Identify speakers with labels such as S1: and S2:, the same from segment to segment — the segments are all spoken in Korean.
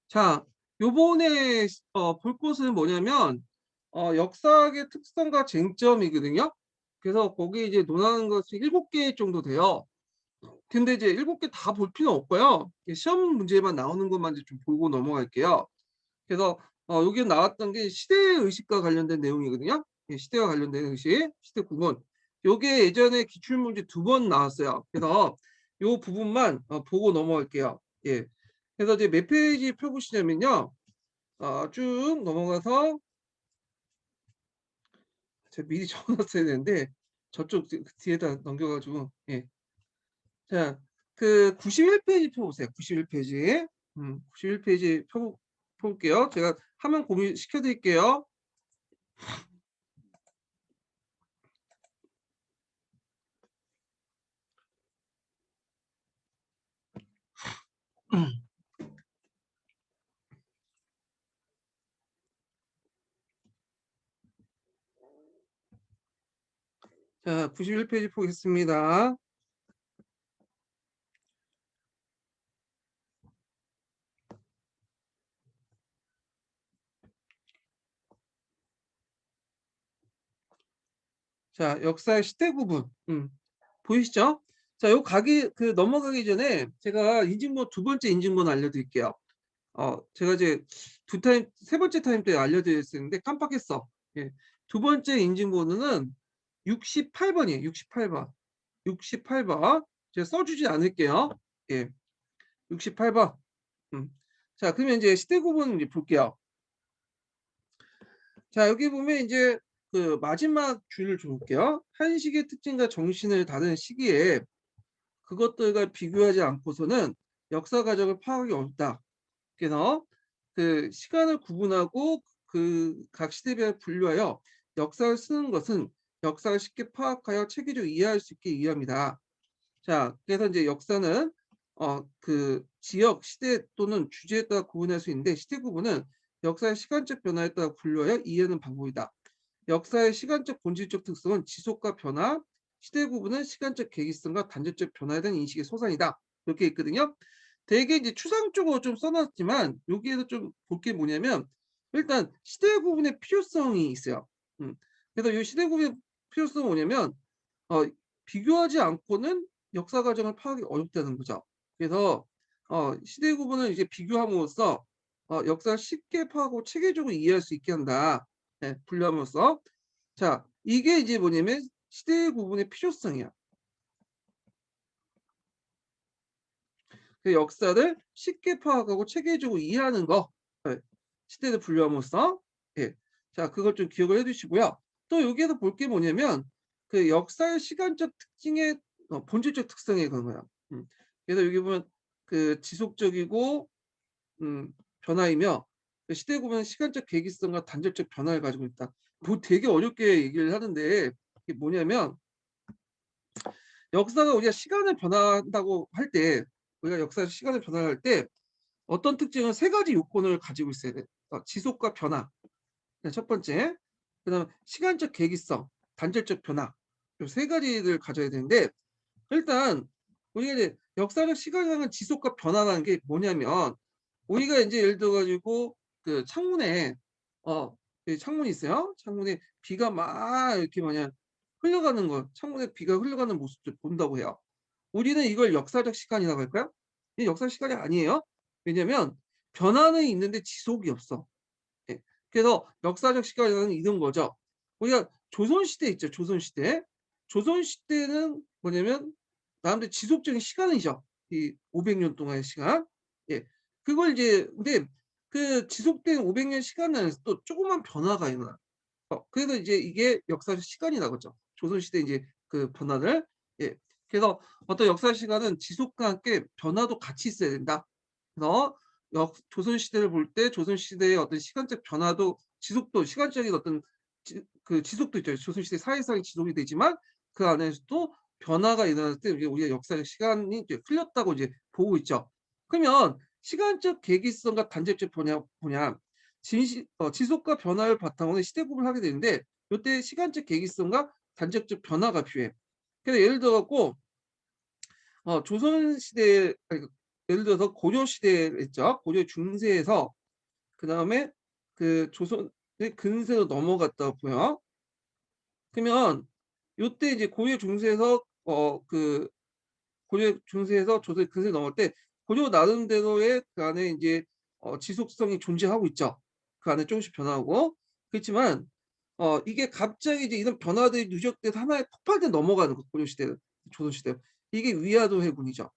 S1: 자, 요번에 볼 것은 뭐냐면 역사학의 특성과 쟁점이거든요. 그래서 거기 이제 논하는 것이 7개 정도 돼요. 근데 이제 7개 다 볼 필요는 없고요. 시험 문제만 나오는 것만 이제 좀 보고 넘어갈게요. 그래서 여기 나왔던 게 시대 의식과 관련된 내용이거든요. 예, 시대와 관련된 의식, 시대 구분. 요게 예전에 기출문제 2번 나왔어요. 그래서 요 부분만 보고 넘어갈게요. 예. 그래서 이제 몇 페이지 펴보시냐면요. 쭉 넘어가서 제가 미리 적어 놨어야 되는데 저쪽 뒤에다 넘겨 가지고 예. 자, 그 91페이지 펴 보세요. 91페이지. 91페이지 펴 볼게요. 제가 화면 공유시켜 드릴게요. 자, 91페이지 보겠습니다. 자, 역사의 시대 구분. 보이시죠? 자, 요 넘어가기 전에 제가 인증번 두 번째 인증번 알려드릴게요. 제가 이제 세 번째 타임 때 알려드렸었는데 깜빡했어. 예. 두 번째 인증번호는 68번이에요. 68번. 68번. 제가 써주지 않을게요. 예. 68번. 음. 자, 그러면 이제 시대 구분 이제 볼게요. 자, 여기 보면 이제 그 마지막 줄을 볼게요. 한식의 특징과 정신을 다루는 시기에 그것들과 비교하지 않고서는 역사 과정을 파악하기 어렵다. 그래서 그 시간을 구분하고 그 각 시대별 분류하여 역사를 쓰는 것은 역사를 쉽게 파악하여 체계적으로 이해할 수 있게 위함이다. 자, 그래서 이제 역사는 그 지역, 시대 또는 주제에 따라 구분할 수 있는데 시대 구분은 역사의 시간적 변화에 따라 분류하여 이해하는 방법이다. 역사의 시간적 본질적 특성은 지속과 변화, 시대 구분은 시간적 계기성과 단절적 변화에 대한 인식의 소산이다. 이렇게 있거든요. 되게 이제 추상적으로 좀 써놨지만 여기에서 좀 볼 게 뭐냐면 일단 시대 구분의 필요성이 있어요. 음. 그래서 이 시대 구분의 필요성은 뭐냐면 어, 비교하지 않고는 역사 과정을 파악하기 어렵다는 거죠. 그래서 시대 구분을 이제 비교함으로써 역사를 쉽게 파악하고 체계적으로 이해할 수 있게 한다. 예, 분류함으로써. 자, 이게 이제 뭐냐면 시대 구분의 필요성이야. 그 역사를 쉽게 파악하고 체계적으로 이해하는 거. 예, 시대를 분류함으로써. 예. 자, 그걸 좀 기억을 해 두시고요. 또 여기에서 볼 게 뭐냐면 그 역사의 시간적 특징의 본질적 특성에 그런 거예요. 그래서 여기 보면 그 지속적이고 변화이며 그 시대 구분은 시간적 계기성과 단절적 변화를 가지고 있다. 뭐 되게 어렵게 얘기를 하는데 이게 뭐냐면 역사가 우리가 시간을 변화한다고 할 때 우리가 역사에서 시간을 변화할 때 어떤 특징은 세 가지 요건을 가지고 있어야 돼. 지속과 변화. 첫 번째. 그다음에 시간적 계기성, 단절적 변화. 요 세 가지를 가져야 되는데 일단 우리가 이제 역사적 시간이라는 지속과 변화라는 게 뭐냐면 우리가 인제 예를 들어 가지고 그 창문에 이 창문이 있어요. 창문에 비가 막 이렇게 뭐냐 흘러가는 거 창문에 비가 흘러가는 모습을 본다고 해요. 우리는 이걸 역사적 시간이라고 할까요? 이게 역사적 시간이 아니에요. 왜냐면 변화는 있는데 지속이 없어. 예. 그래서 역사적 시간이라는 이런 거죠. 우리가 조선시대 있죠, 조선시대. 조선시대는 뭐냐면 나름대로 지속적인 시간이죠. 이 500년 동안의 시간. 예. 그걸 이제 근데 그 지속된 500년 시간 안에서 또 조그만 변화가 일어나. 그래서 이제 이게 역사적 시간이라고 하죠. 조선시대 이제 그 변화를. 예. 그래서 어떤 역사 시간은 지속과 함께 변화도 같이 있어야 된다. 그래서 조선시대를 볼 때 조선시대의 어떤 시간적 변화도 지속도 시간적인 어떤 그 지속도 있죠. 조선시대 사회상이 지속이 되지만 그 안에서도 변화가 일어날 때 우리가 역사적 시간이 이제 흘렸다고 이제 보고 있죠. 그러면 시간적 계기성과 단절적 변화 뭐냐 지속과 변화를 바탕으로 시대 구분을 하게 되는데 요때 시간적 계기성과 단절적 변화가 필요해. 그래서 예를 들어 갖고 조선시대 아니 예를 들어서 고려 시대에 있죠. 고려 중세에서 그다음에 그 조선의 근세로 넘어갔다고 보여. 그러면 요때 이제 고려 중세에서 그 고려 중세에서 조선의 근세로 넘어갈 때 고려 나름대로의 그 안에 인제 지속성이 존재하고 있죠. 그 안에 조금씩 변화하고. 그렇지만 이게 갑자기 이제 이런 변화들이 누적돼서 하나의 폭발적으로 넘어가는 거 고려 시대를 조선 시대로. 이게 위화도 해군이죠.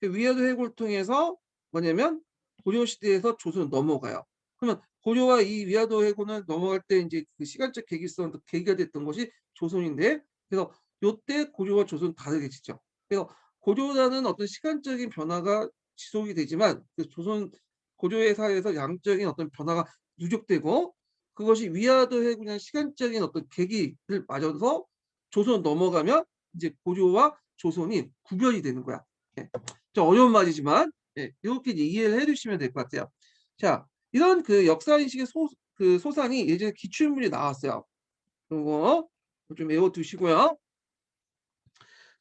S1: 그 위화도 해군을 통해서 뭐냐면 고려 시대에서 조선으로 넘어가요. 그러면 고려와 이 위화도 해군을 넘어갈 때 인제 그 시간적 계기성 계기가 됐던 것이 조선인데 그래서 요때 고려와 조선은 다르게지죠. 그래서 고려라는 어떤 시간적인 변화가 지속이 되지만 그 조선 고려의 사회에서 양적인 어떤 변화가 누적되고 그것이 위화도 해군이라는 시간적인 어떤 계기를 맞아서 조선으로 넘어가면 이제 고려와 조선이 구별이 되는 거야. 예. 좀 어려운 말이지만 예 요렇게 이제 이해를 해 주시면 될 것 같아요. 자 이런 그 역사 인식의 소상이 예전에 기출문제 나왔어요. 요거 좀 외워 두시고요.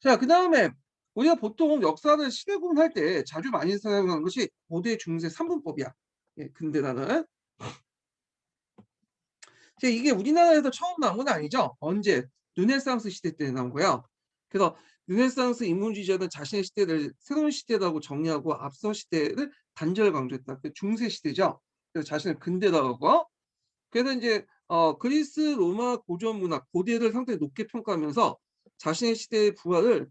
S1: 자 그다음에 우리가 보통 역사를 시대 구분할 때 자주 많이 사용하는 것이 고대, 중세, 삼분법이야. 예 근대라는. 이제 이게 우리나라에서 처음 나온 건 아니죠. 언제? 르네상스 시대 때 나온 거예요. 그래서 르네상스 인문주의자는 자신의 시대를 새로운 시대라고 정의하고 앞서 시대를 단절 강조했다. 그 중세 시대죠. 그래서 자신을 근대라고 하고 그래서 인제 그리스, 로마 고전 문학, 고대를 상당히 높게 평가하면서 자신의 시대의 부활을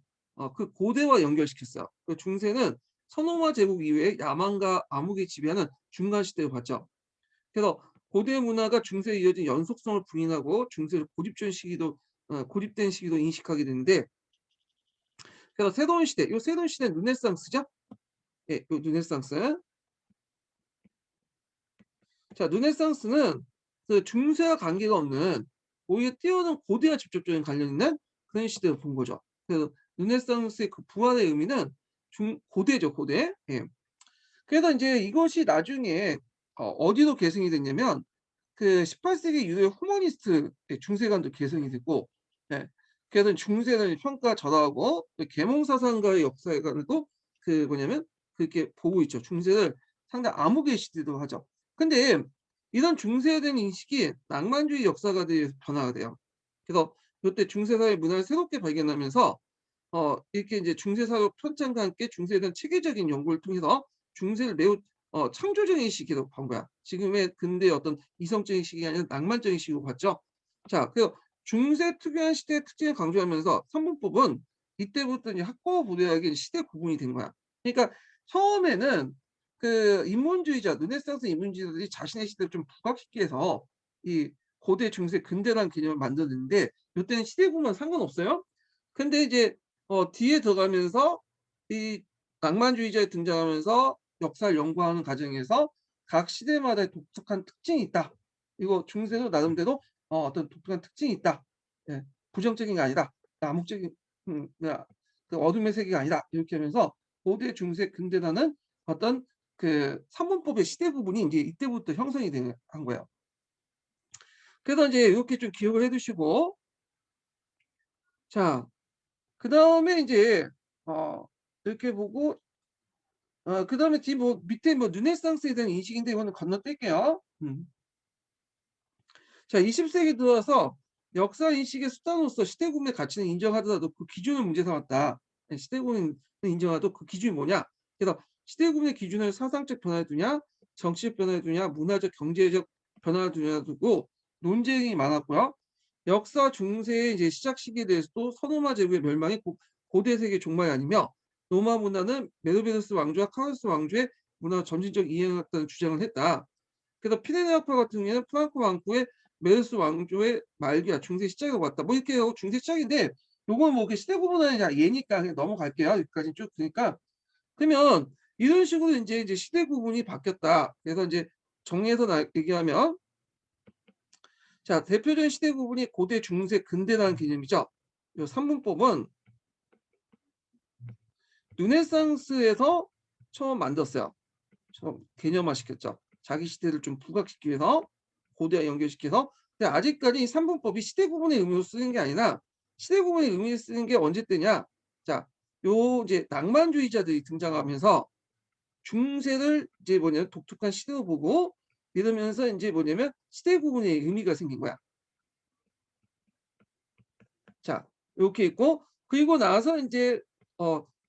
S1: 그 고대와 연결시켰어요. 그 중세는 서노마 제국 이후에 야만과 암흑이 지배하는 중간 시대를 봤죠. 그래서 고대 문화가 중세에 이어진 연속성을 부인하고 중세를 고립된 시기로 인식하게 되는데 그래서 새로운 시대, 요 새로운 시대는 르네상스죠. 예, 요 르네상스. 자, 르네상스는 그 중세와 관계가 없는 오히려 뛰어난 고대와 직접적인 관련 있는 그런 시대를 본 거죠. 그래서 르네상스의 그 부활의 의미는 고대죠, 고대. 예. 그래서 인제 이것이 나중에 어디로 계승이 됐냐면 그 18세기 이후에 후머니스트 중세관도 계승이 됐고 예. 그래서 중세는 평가 절하하고 계몽사상가의 역사관도 그 뭐냐면 그렇게 보고 있죠. 중세를 상당히 암흑의 시대로 하죠. 근데 이런 중세에 대한 인식이 낭만주의 역사가에 의해서 변화가 돼요. 그래서 요때 중세 사회 문화를 새롭게 발견하면서 이렇게 인제 중세 사회 편찬과 함께 중세에 대한 체계적인 연구를 통해서 중세를 매우 창조적인 시기로 본 거야. 지금의 근대의 어떤 이성적인 시기가 아니라 낭만적인 시기로 봤죠. 자 그래서 중세 특유한 시대의 특징을 강조하면서 선분법은 이때부터 이제 학과 부대학의 시대 구분이 된 거야. 그러니까 처음에는 그 인문주의자 르네상스 인문주의자들이 자신의 시대를 좀 부각시키기 위해서 이 고대, 중세, 근대라는 개념을 만들었는데 요때는 시대 구분은 상관없어요. 근데 이제 뒤에 들어가면서 이 낭만주의자가 등장하면서 역사를 연구하는 과정에서 각 시대마다의 독특한 특징이 있다. 이거 중세도 나름대로 어떤 독특한 특징이 있다. 예. 부정적인 게 아니다. 암묵적인 그 어둠의 세계가 아니다. 이렇게 하면서 고대, 중세, 근대라는 어떤 그 산문법의 시대 구분이 인제 이때부터 형성이 한 거예요. 그래서 인제 요렇게 좀 기억을 해 두시고 자 그다음에 인제 어 이렇게 보고 그다음에 뭐 밑에 뭐 르네상스에 대한 인식인데 이거는 건너뛸게요. 자 20 세기 들어와서 역사 인식의 수단으로서 시대 구분의 가치는 인정하더라도 그 기준을 문제 삼았다. 예 시대 구분을 인정하도 그 기준이 뭐냐? 그래서 시대 구분의 기준을 사상적 변화에 두냐, 정치적 변화에 두냐, 문화적, 경제적 변화에 두냐 두고 논쟁이 많았고요. 역사 중세의 이제 시작 시기에 대해서도 서로마 제국의 멸망이 고대 세계의 종말이 아니며 로마 문화는 메르베르스 왕조와 카로루스 왕조의 문화가 점진적 이행했다는 주장을 했다. 그래서 피레네아파 같은 경우에는 프랑코 왕국의 메르스 왕조의 말기야 중세 시작이라고 봤다. 뭐 이렇게 하고 중세 시작인데 요건 뭐 시대 구분하는 예니까 그냥 넘어갈게요. 여기까지 쭉 그러니까 그러면 이런 식으로 인제 시대 구분이 바뀌었다. 그래서 인제 정리해서 얘기하면 자 대표적인 시대 구분이 고대, 중세, 근대라는 개념이죠. 요 삼분법은 르네상스에서 처음 만들었어요. 처음 개념화시켰죠. 자기 시대를 좀 부각시키기 위해서 고대와 연결시켜서 근데 아직까지 이 삼분법이 시대 구분의 의미로 쓰는 게 아니라 시대 구분의 의미를 쓰는 게 언제 때냐. 자 요 이제 낭만주의자들이 등장하면서 중세를 이제 뭐냐면 독특한 시대로 보고 이러면서 이제 뭐냐면 시대 구분의 의미가 생긴 거야. 자, 요렇게 있고 그리고 나서 인제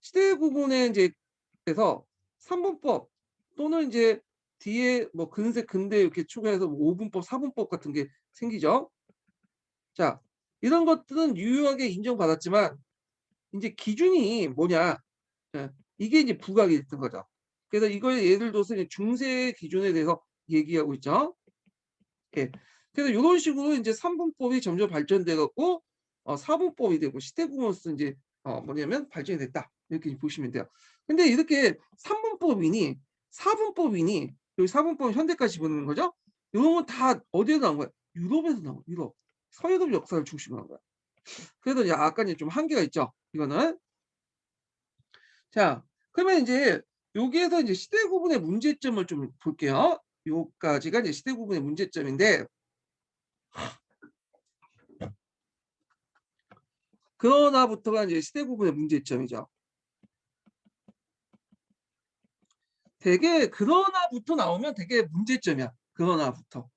S1: 시대 구분에 인제 그래서 삼분법 또는 이제 뒤에 뭐 근세, 근대 이렇게 추가해서 뭐 오분법, 사분법 같은 게 생기죠. 자, 이런 것들은 유효하게 인정받았지만 인제 기준이 뭐냐. 예. 이게 이제 부각이 됐던 거죠. 그래서 이거에 예를 들어서 이제 중세 기준에 대해서 얘기하고 있죠. 예. 그래서 요런 식으로 인제 삼분법이 점점 발전돼 갖고 사분법이 되고 시대구문으로서 인제 뭐냐면 발전이 됐다. 이렇게 보시면 돼요. 근데 이렇게 삼분법이니 사분법이니 여기 사분법은 현대까지 집어넣는 거죠. 요런 건 다 어디에서 나온 거야? 유럽에서 나온 거야, 유럽. 서유럽 역사를 중심으로 한 거야. 그래서 약간 이제 좀 한계가 있죠, 이거는. 자, 그러면 인제 여기에서 이제 시대 구분의 문제점을 좀 볼게요. 요까지가 이제 시대 구분의 문제점인데 그러나부터가 이제 시대 구분의 문제점이죠. 되게 그러나부터 나오면 되게 문제점이야. 그러나부터.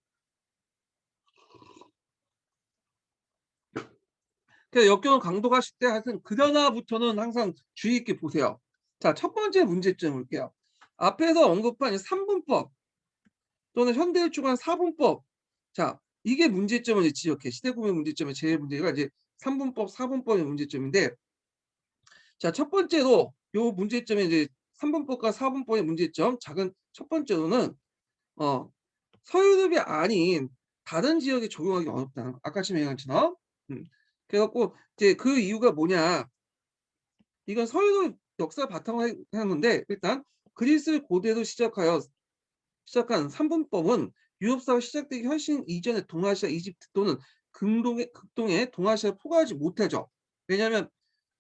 S1: 그러니까 역경을 강독하실 때 하여튼 그러나부터는 항상 주의 있게 보세요. 자, 첫 번째 문제점 볼게요. 앞에서 언급한 이 삼분법 또는 현대를 추구한 사분법. 자, 이게 문제점을 이제 지적해. 시대 구분의 문제점의 제일 문제가 이제 삼분법, 사분법의 문제점인데 자, 첫 번째로 요 문제점이 이제 삼분법과 사분법의 문제점 작은 첫 번째로는 어 서유럽이 아닌 다른 지역에 적용하기 어렵다는 거. 아까 지금 얘기한 것처럼. 그래 갖고 이제 그 이유가 뭐냐. 이건 서유럽 역사를 바탕으로 한 건데 일단 그리스 고대로 시작한 삼분법은 유럽사가 시작되기 훨씬 이전에 동아시아, 이집트 또는 극동의 동아시아에 포괄하지 못하죠. 왜냐하면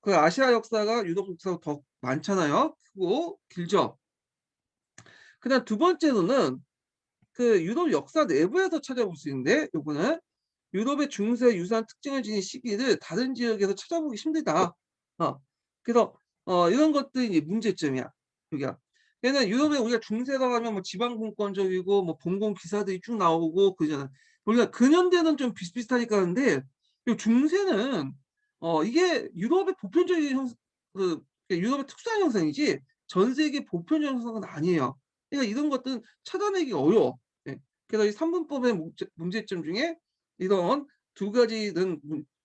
S1: 그 아시아 역사가 유럽 역사보다 더 많잖아요. 크고 길죠. 그다음 두 번째로는 그 유럽 역사 내부에서 찾아볼 수 있는데 요거는 유럽의 중세 유사한 특징을 지닌 시기를 다른 지역에서 찾아보기 힘들다. 어. 그래서 이런 것들이 이제 문제점이야. 여기가. 얘는 유럽에 우리가 중세라고 하면 뭐 지방분권적이고 뭐 봉건 기사들이 쭉 나오고 그러잖아. 우리가 근현대는 좀 비슷비슷하니까 하는데 요 중세는 이게 유럽의 보편적인 유럽의 특수한 현상이지 전 세계 보편적 현상은 아니에요. 그러니까 이런 것들은 찾아내기 어려워. 예. 그래서 이 삼분법의 문제점 중에 이런 두 가지는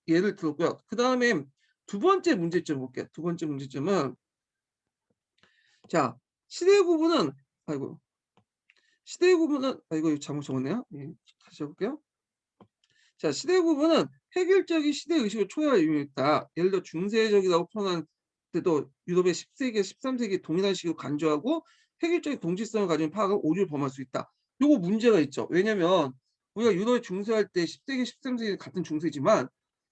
S1: 예를 들었고요. 그다음에 두 번째 문제점 볼게요. 두 번째 문제점은 자, 시대 구분은 아이고. 시대 구분은 이거 잘못 적었네요. 예. 다시 해 볼게요. 자, 시대 구분은 획일적인 시대 의식을 초래할 의미가 있다. 예를 들어 중세적이라고 표현한 때도 유럽의 10세기, 13세기 동일한 식으로 간주하고 획일적인 동질성을 가진 파악을 오류를 범할 수 있다. 요거 문제가 있죠. 왜냐면 우리가 유럽의 중세할 때 10세기, 13세기 같은 중세지만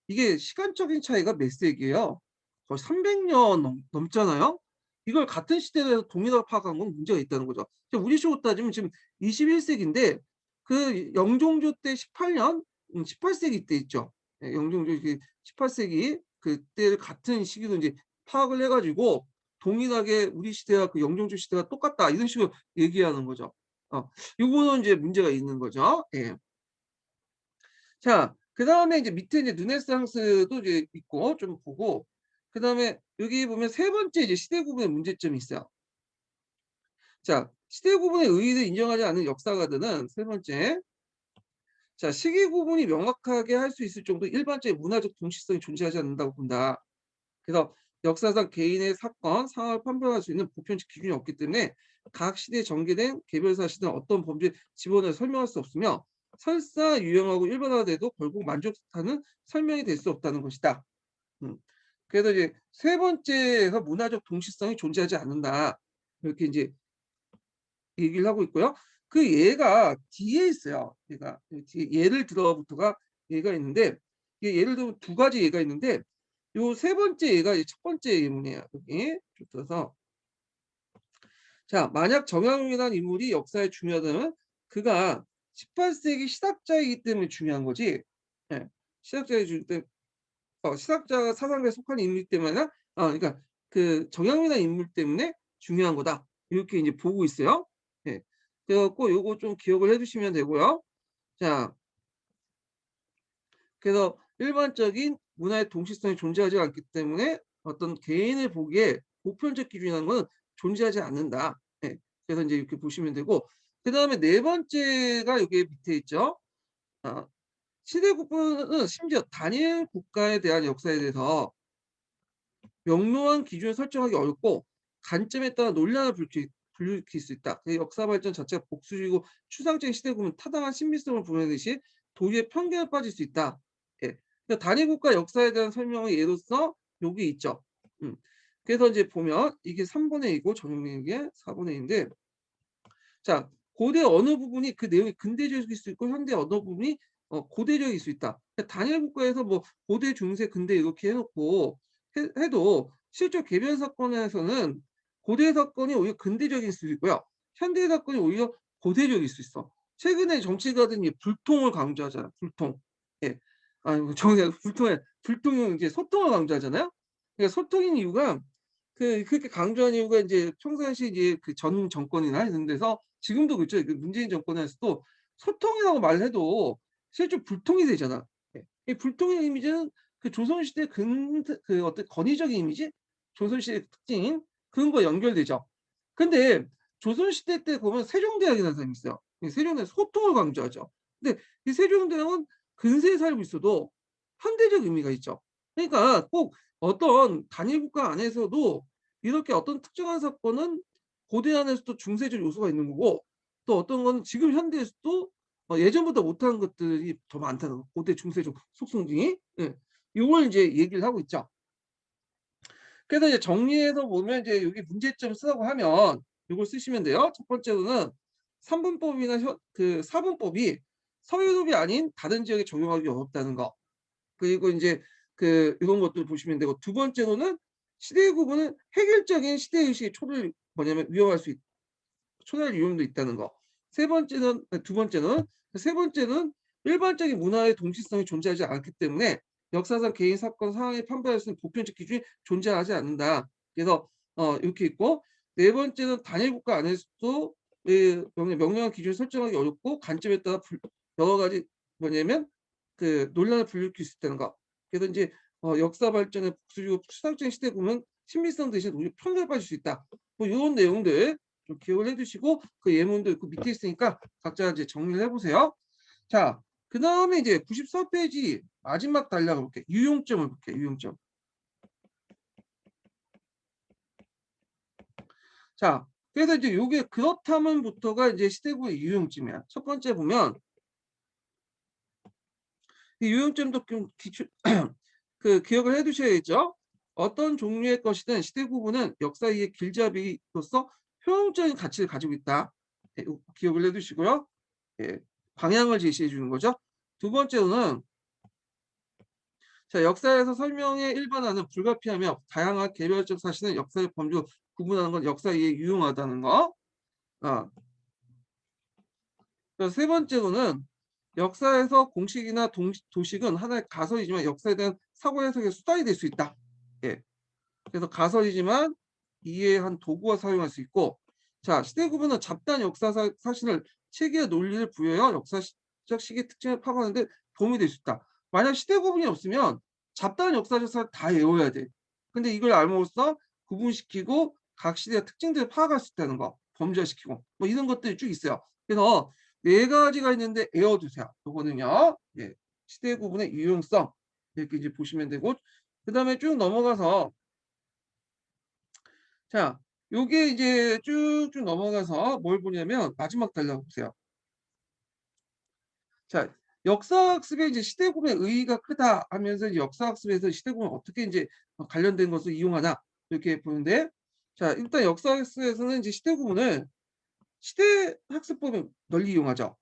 S1: 이게 시간적인 차이가 몇 세기예요? 거의 300년 넘잖아요. 이걸 같은 시대에서 동일하게 파악한 건 문제가 있다는 거죠. 우리 식으로 따지면 지금 21세기인데 그 영종조 때 18년 18세기 때 있죠. 예, 영종조 그 18세기 그때 같은 시기로 인제 파악을 해 가지고 동일하게 우리 시대와 그 영종조 시대가 똑같다 이런 식으로 얘기하는 거죠. 요거는 인제 문제가 있는 거죠. 예. 자, 그다음에 인제 밑에 이제 르네상스도 이제 있고 좀 보고 그다음에 여기 보면 세 번째 이제 시대 구분의 문제점이 있어요. 자, 시대 구분의 의의를 인정하지 않는 역사가들은 세 번째 자, 시기 구분이 명확하게 할 수 있을 정도 일반적인 문화적 동시성이 존재하지 않는다고 본다. 그래서 역사상 개인의 사건, 상황을 판별할 수 있는 보편적 기준이 없기 때문에 각 시대에 전개된 개별 사실은 어떤 범죄에 집어넣어 설명할 수 없으며 설사 유용하고 일반화돼도 결국 만족하는 설명이 될 수 없다는 것이다. 음. 그래서 이제 세 번째가 문화적 동시성이 존재하지 않는다. 이렇게 이제 얘기를 하고 있고요. 그 예가 뒤에 있어요. 얘가 뒤에 예를 들어부터가 예가 있는데 이게 예를 들면 두 가지 예가 있는데 요 세 번째 예가 이제 첫 번째 예문이에요. 여기 쭉 들어서 자, 만약 정약용이라는 인물이 역사에 중요하다면 그가 18세기 시작자이기 때문에 중요한 거지. 예. 시작자이기 때문에 시작자가 사상가에 속한 인물이기 때문에 그러니까 그 정약용이라는 인물 때문에 중요한 거다. 이렇게 이제 보고 있어요. 예. 그래 갖고 요거 좀 기억을 해 두시면 되고요. 자, 그래서 일반적인 문화의 동시성이 존재하지 않기 때문에 어떤 개인을 보기에 보편적 기준이라는 건 존재하지 않는다. 예. 그래서 인제 이렇게 보시면 되고, 그다음에 네 번째가 여기 밑에 있죠. 아, 시대국부는 심지어 단일 국가에 대한 역사에 대해서 명료한 기준을 설정하기 어렵고 관점에 따라 논란을 불러일으킬 수 있다. 그 역사 발전 자체가 복수적이고 추상적인 시대구조는 타당한 신비성을 보여내듯이 도리의 편견에 빠질 수 있다. 예. 그러니까 단일 국가 역사에 대한 설명의 예로서 여기 있죠. 음. 그래서 이제 보면 이게 3분의 2고 전용된 게 4분의 2인데, 자, 고대 어느 부분이 그 내용이 근대적일 수 있고 현대 어느 부분이 고대적일 수 있다. 그러니까 단일 국가에서 뭐 고대, 중세, 근대 이렇게 해 놓고 해도 실제 개변 사건에서는 고대 사건이 오히려 근대적일 수 있고요. 현대 사건이 오히려 고대적일 수 있어. 최근에 정치가들이 불통을 강조하잖아요. 불통. 예. 아니 정작 불통은 이제 소통을 강조하잖아요. 그러니까 소통인 이유가 그렇게 강조한 이유가 인제 평상시 이제 그 전 정권이나 이런 데서 지금도 그렇죠. 그 문재인 정권에서도 소통이라고 말해도 실제 불통이 되잖아. 예. 이 불통의 이미지는 그 조선시대 그 어떤 권위적인 이미지? 조선시대의 특징인 그런 거와 연결되죠. 근데 조선시대 때 보면 세종대왕이라는 사람이 있어요. 이 세종대왕은 소통을 강조하죠. 근데 이 세종대왕은 근세에 살고 있어도 현대적 의미가 있죠. 그러니까 꼭 어떤 단일 국가 안에서도 이렇게 어떤 특정한 사건은 고대 안에서도 중세적 요소가 있는 거고, 또 어떤 거는 지금 현대에서도 예전보다 못한 것들이 더 많다는 거. 고대, 중세적 속성들이. 예. 요걸 인제 얘기를 하고 있죠. 그래서 이제 정리해서 보면 이제 여기 문제점 쓰라고 하면 요걸 쓰시면 돼요. 첫 번째로는 3분법이나 그 4분법이 서유럽이 아닌 다른 지역에 적용하기 어렵다는 거. 그리고 인제 그 요런 것들 보시면 되고, 두 번째로는 시대 구분은 획일적인 시대 의식의 초래를 뭐냐면 위험할 수 있 초래할 위험도 있다는 거. 세 번째는 두 번째는 세 번째는 일반적인 문화의 동시성이 존재하지 않기 때문에 역사상 개인 사건 상황에 판별할 수 있는 보편적 기준이 존재하지 않는다. 그래서 이렇게 있고, 네 번째는 단일 국가 안에서도 명령한 기준을 설정하기 어렵고 관점에 따라 여러 가지 뭐냐면 그 논란을 불러일으킬 수 있다는 거. 그래서 인제 역사 발전의 복수적이고 추상적인 시대 보면 신비성 대신 오히려 편견에 빠질 수 있다. 뭐 요런 내용들 좀 기억을 해 두시고, 그 예문도 있고 밑에 있으니까 각자 이제 정리를 해 보세요. 자, 그다음에 이제 94페이지 마지막 단락을 볼게요. 유용점을 볼게요, 유용점. 자, 그래서 이제 요게 그렇다면부터가 이제 시대구의 유용점이야. 첫 번째 보면 이 유용점도 좀 기출 그 기억을 해 두셔야겠죠. 어떤 종류의 것이든 시대 구분은 역사의 길잡이로서 효용적인 가치를 가지고 있다. 예, 요 기억을 해 두시고요. 예. 방향을 제시해 주는 거죠. 두 번째로는 자, 역사에서 설명에 일반화는 불가피하며 다양한 개별적 사실은 역사의 범주로 구분하는 건 역사 이해에 유용하다는 거. 아. 그래서 세 번째로는 역사에서 공식이나 도식은 하나의 가설이지만 역사에 대한 사고 해석의 수단이 될 수 있다. 예. 그래서 가설이지만 이해의 한 도구와 사용할 수 있고, 자, 시대 구분은 잡다한 역사 사실을 체계의 논리를 부여하여 역사적 시기의 특징을 파악하는 데 도움이 될 수 있다. 만약 시대 구분이 없으면 잡다한 역사적 사실을 다 외워야 돼. 근데 이걸 알므로써 구분시키고 각 시대의 특징들을 파악할 수 있다는 거, 범죄화시키고 뭐 이런 것들이 쭉 있어요. 그래서 네 가지가 있는데 외워두세요. 요거는요. 예. 시대 구분의 유용성 이렇게 이제 보시면 되고, 그다음에 쭉 넘어가서 자, 요게 이제 쭉쭉 넘어가서 뭘 보냐면 마지막 단락 보세요. 자, 역사학습에 이제 시대구분의 의의가 크다 하면서 이제 역사학습에서 시대구분 어떻게 인제 관련된 것을 이용하나 이렇게 보는데, 자, 일단 역사학습에서는 이제 시대구분을 시대학습법을 널리 이용하죠.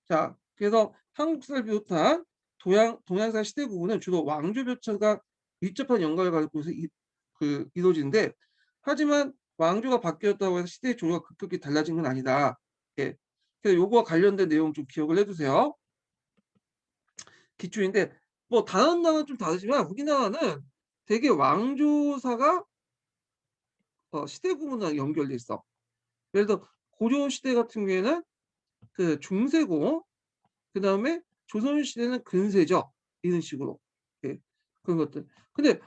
S1: 자, 그래서 한국사를 비롯한 동양사 시대구분은 주로 왕조교체가 밀접한 연관을 가지고 있어서 이루어지는데, 하지만 왕조가 바뀌었다고 해서 시대의 조류가 급격히 달라진 건 아니다. 예. 그래서 요거와 관련된 내용 좀 기억을 해 두세요. 기초인데 뭐 다른 나라는 좀 다르지만 우리나라는 되게 왕조사가 시대 구분하고 연결돼 있어. 예를 들어 고려 시대 같은 경우에는 그 중세고 그다음에 조선 시대는 근세죠. 이런 식으로. 예. 그런 것들. 근데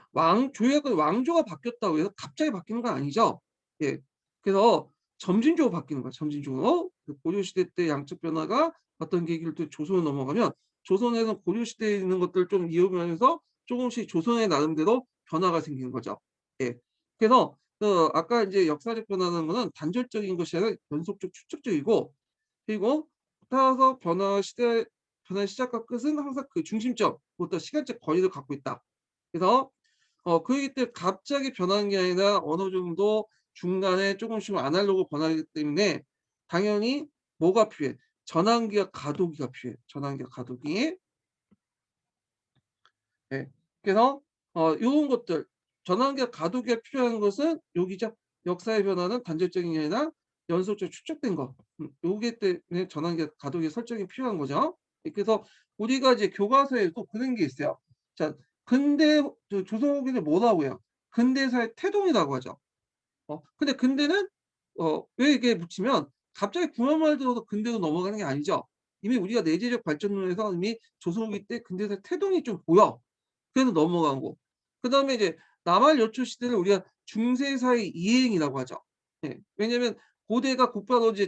S1: 조약은 왕조가 바뀌었다고 해서 갑자기 바뀌는 건 아니죠. 예. 그래서 점진적으로 바뀌는 거야, 점진적으로. 그 고려 시대 때 양적 변화가 어떤 계기를 또 조선으로 넘어가면 조선에서 고려 시대에 있는 것들을 좀 이어가면서 쪼금씩 조선의 나름대로 변화가 생기는 거죠. 예. 그래서 아까 인제 역사적 변화라는 거는 단절적인 것이 아니라 연속적 축적적이고 그리고 따라서 변화의 시작과 끝은 항상 그 중심점 어떤 시간적 거리를 갖고 있다. 그래서 그러기 때문에 갑자기 변하는 게 아니라 어느 정도 중간에 쪼금씩 아날로그로 변하기 때문에 당연히 뭐가 필요해? 전환기와 가도기가 필요해. 전환기와 가도기. 예. 그래서 요런 것들 전환기와 가도기가 필요한 것은 여기죠. 역사의 변화는 단절적인 게 아니라 연속적으로 축적된 거. 요게 때문에 전환기와 가도기의 설정이 필요한 거죠. 예 그래서 우리가 이제 교과서에도 그런 게 있어요. 자 근대 조선 후기를 뭐라고 해요? 근대사의 태동이라고 하죠. 근데 근대는 왜 이게 붙이면 갑자기 구한말 들어서 근대로 넘어가는 게 아니죠. 이미 우리가 내재적 발전론에서 이미 조선 후기 때 근대사의 태동이 좀 보여. 그래서 넘어간 거. 그다음에 이제 남한 여초 시대를 우리가 중세사의 이행이라고 하죠. 예. 왜냐면 고대가 곧바로 이제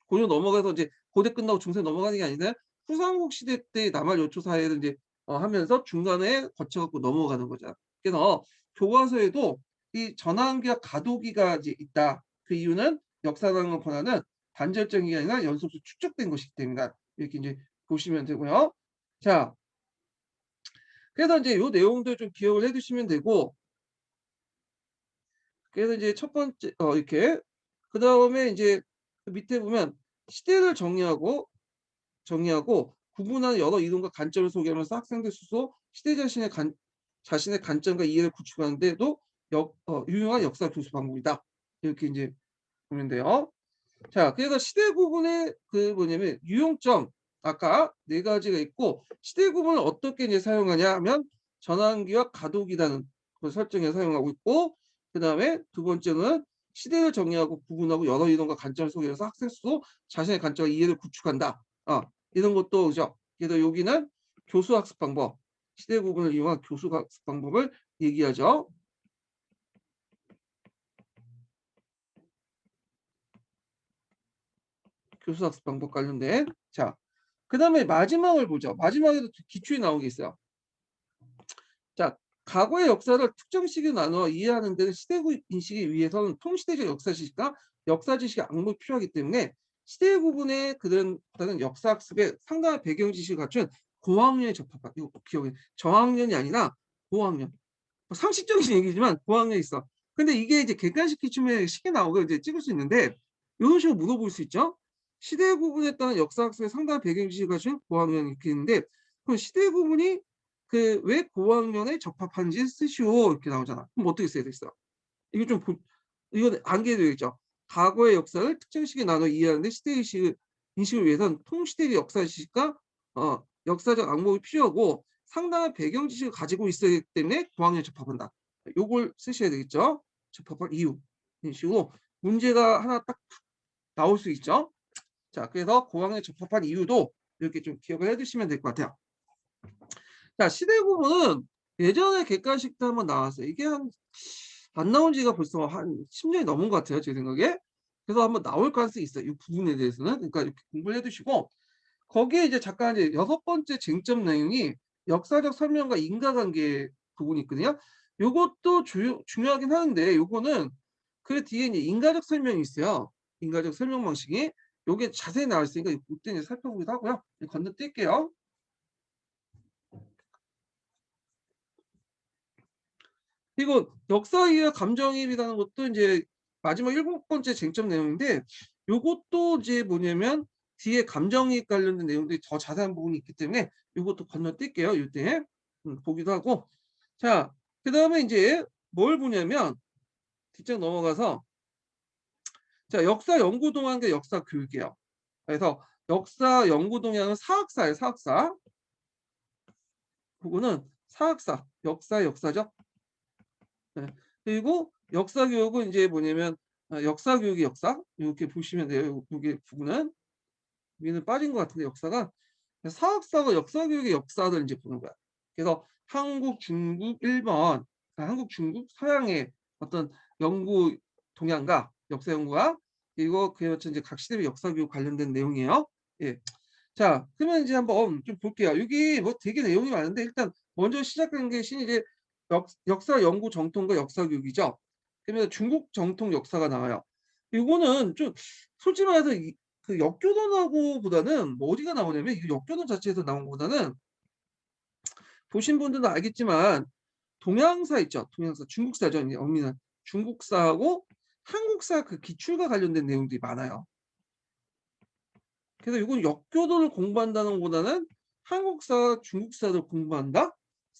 S1: 고려 넘어가서 이제 고대 끝나고 중세 넘어가는 게 아니라 후삼국 시대 때 남한 여초 사회를 인제 하면서 중간에 거쳐 갖고 넘어가는 거잖아. 그래서 교과서에도 이 전환기와 가도기가 이제 있다. 그 이유는 역사라는 권한은 단절적인 게 아니라 연속적으로 축적된 것이기 때문이다. 이렇게 인제 보시면 되고요. 자 그래서 인제 요 내용들 좀 기억을 해 두시면 되고 그래서 이제 첫 번째 그다음에 인제 그 밑에 보면 시대를 정리하고 구분하는 여러 이론과 관점을 소개하면서 학생들 스스로 시대 자신의 관점과 이해를 구축하는 데도 유용한 역사 교수 방법이다. 이렇게 인제 보면 돼요. 자 그래서 시대 구분의 그 뭐냐면 유용점 아까 4 가지가 있고 시대 구분을 어떻게 이제 사용하냐 하면 전환기와 가도기라는 그 설정에 사용하고 있고 그다음에 두 번째는 시대를 정리하고 구분하고 여러 이론과 관점을 소개해서 학생 스스로 자신의 관점과 이해를 구축한다. 이런 것도 그죠. 그래서 여기는 교수 학습 방법, 시대 구분을 이용한 교수 학습 방법을 얘기하죠. 교수 학습 방법 관련된. 자 그다음에 마지막을 보죠. 마지막에도 기출이 나온 게 있어요. 자, 과거의 역사를 특정 시기로 나누어 이해하는 데는 시대 인식을 위해서는 통시대적 역사 지식과 역사 지식의 악물이 필요하기 때문에 시대 구분에 그런 역사 학습에 상당한 배경 지식을 갖춘 고학년이 접합한 이거 꼭 기억해. 저학년이 아니라 고학년. 뭐 상식적인 얘기지만 고학년이 있어. 근데 이게 이제 객관식 기출에 쉽게 나오고 이제 찍을 수 있는데 요런 식으로 물어볼 수 있죠. 시대 구분에 따른 역사 학습에 상당한 배경 지식을 갖춘 고학년이 이렇게 있는데 그럼 시대 구분이 왜 고학년에 적합한지 쓰시오 이렇게 나오잖아. 그럼 어떻게 써야 되겠어요? 이거 좀 이건 암기해야 죠 과거의 역사를 특정 시기에 나눠 이해하는데 시대 인식을 위해서는 통시대의 역사 지식과 역사적 악목이 필요하고 상당한 배경 지식을 가지고 있어야 되기 때문에 고학년에 적합한다. 요걸 쓰셔야 되겠죠. 적합한 이유. 이런 식으로 문제가 하나 딱 나올 수 있죠. 자 그래서 고학년에 적합한 이유도 이렇게 좀 기억을 해 두시면 될 것 같아요. 자 시대 구분은 예전에 객관식 때 한번 나왔어요. 이게 안 나온 지가 벌써 한 10 년이 넘은 것 같아요 제 생각에. 그래서 한번 나올 가능성이 있어요 이 부분에 대해서는. 그러니까 이렇게 공부를 해 두시고 거기에 이제 잠깐 이제 6번째 쟁점 내용이 역사적 설명과 인과관계 부분이 있거든요. 요것도 중요하긴 하는데 요거는 그 뒤에 이제 인과적 설명이 있어요. 인과적 설명 방식이. 요게 자세히 나와 있으니까 요때 이제 살펴보기도 하고요. 건너뛸게요. 그리고 역사이해 감정이입이라는 것도 인제 마지막 7번째 쟁점 내용인데 요것도 이제 뭐냐면 뒤에 감정이입 관련된 내용들이 더 자세한 부분이 있기 때문에 요것도 건너뛸게요 요때. 보기도 하고. 자 그다음에 인제 뭘 보냐면 뒷장 넘어가서 자 역사 연구 동향과 역사 교육이에요. 그래서 역사 연구 동향은 사학사예요 사학사. 그거는 사학사, 역사의 역사죠. 네. 그리고 역사 교육은 이제 뭐냐면 역사 교육의 역사 이렇게 보시면 돼요. 요게 부분은 여기는 빠진 것 같은데 역사가 사학사가 역사 교육의 역사를 이제 보는 거야. 그래서 한국, 중국, 일본, 한국, 중국, 서양의 어떤 연구 동향과 역사 연구와 그리고 그에 맞춰 이제 각 시대의 역사 교육 관련된 내용이에요. 예. 자, 그러면 이제 한번 좀 볼게요. 여기 뭐 되게 내용이 많은데 일단 먼저 시작하는 게 이제 역사 연구 정통과 역사 교육이죠. 그러면 중국 정통 역사가 나와요. 이거는 좀 솔직히 말해서 그 역교don하고 보다는 뭐 어디가 나오냐면 이 역교don 자체에서 나온 것보다는 보신 분들은 알겠지만 동양사 있죠. 동양사 중국사죠. 이제 엄밀한 중국사하고 한국사 그 기출과 관련된 내용들이 많아요. 그래서 이건 역교도를 공부한다는 것보다는 한국사, 중국사를 공부한다.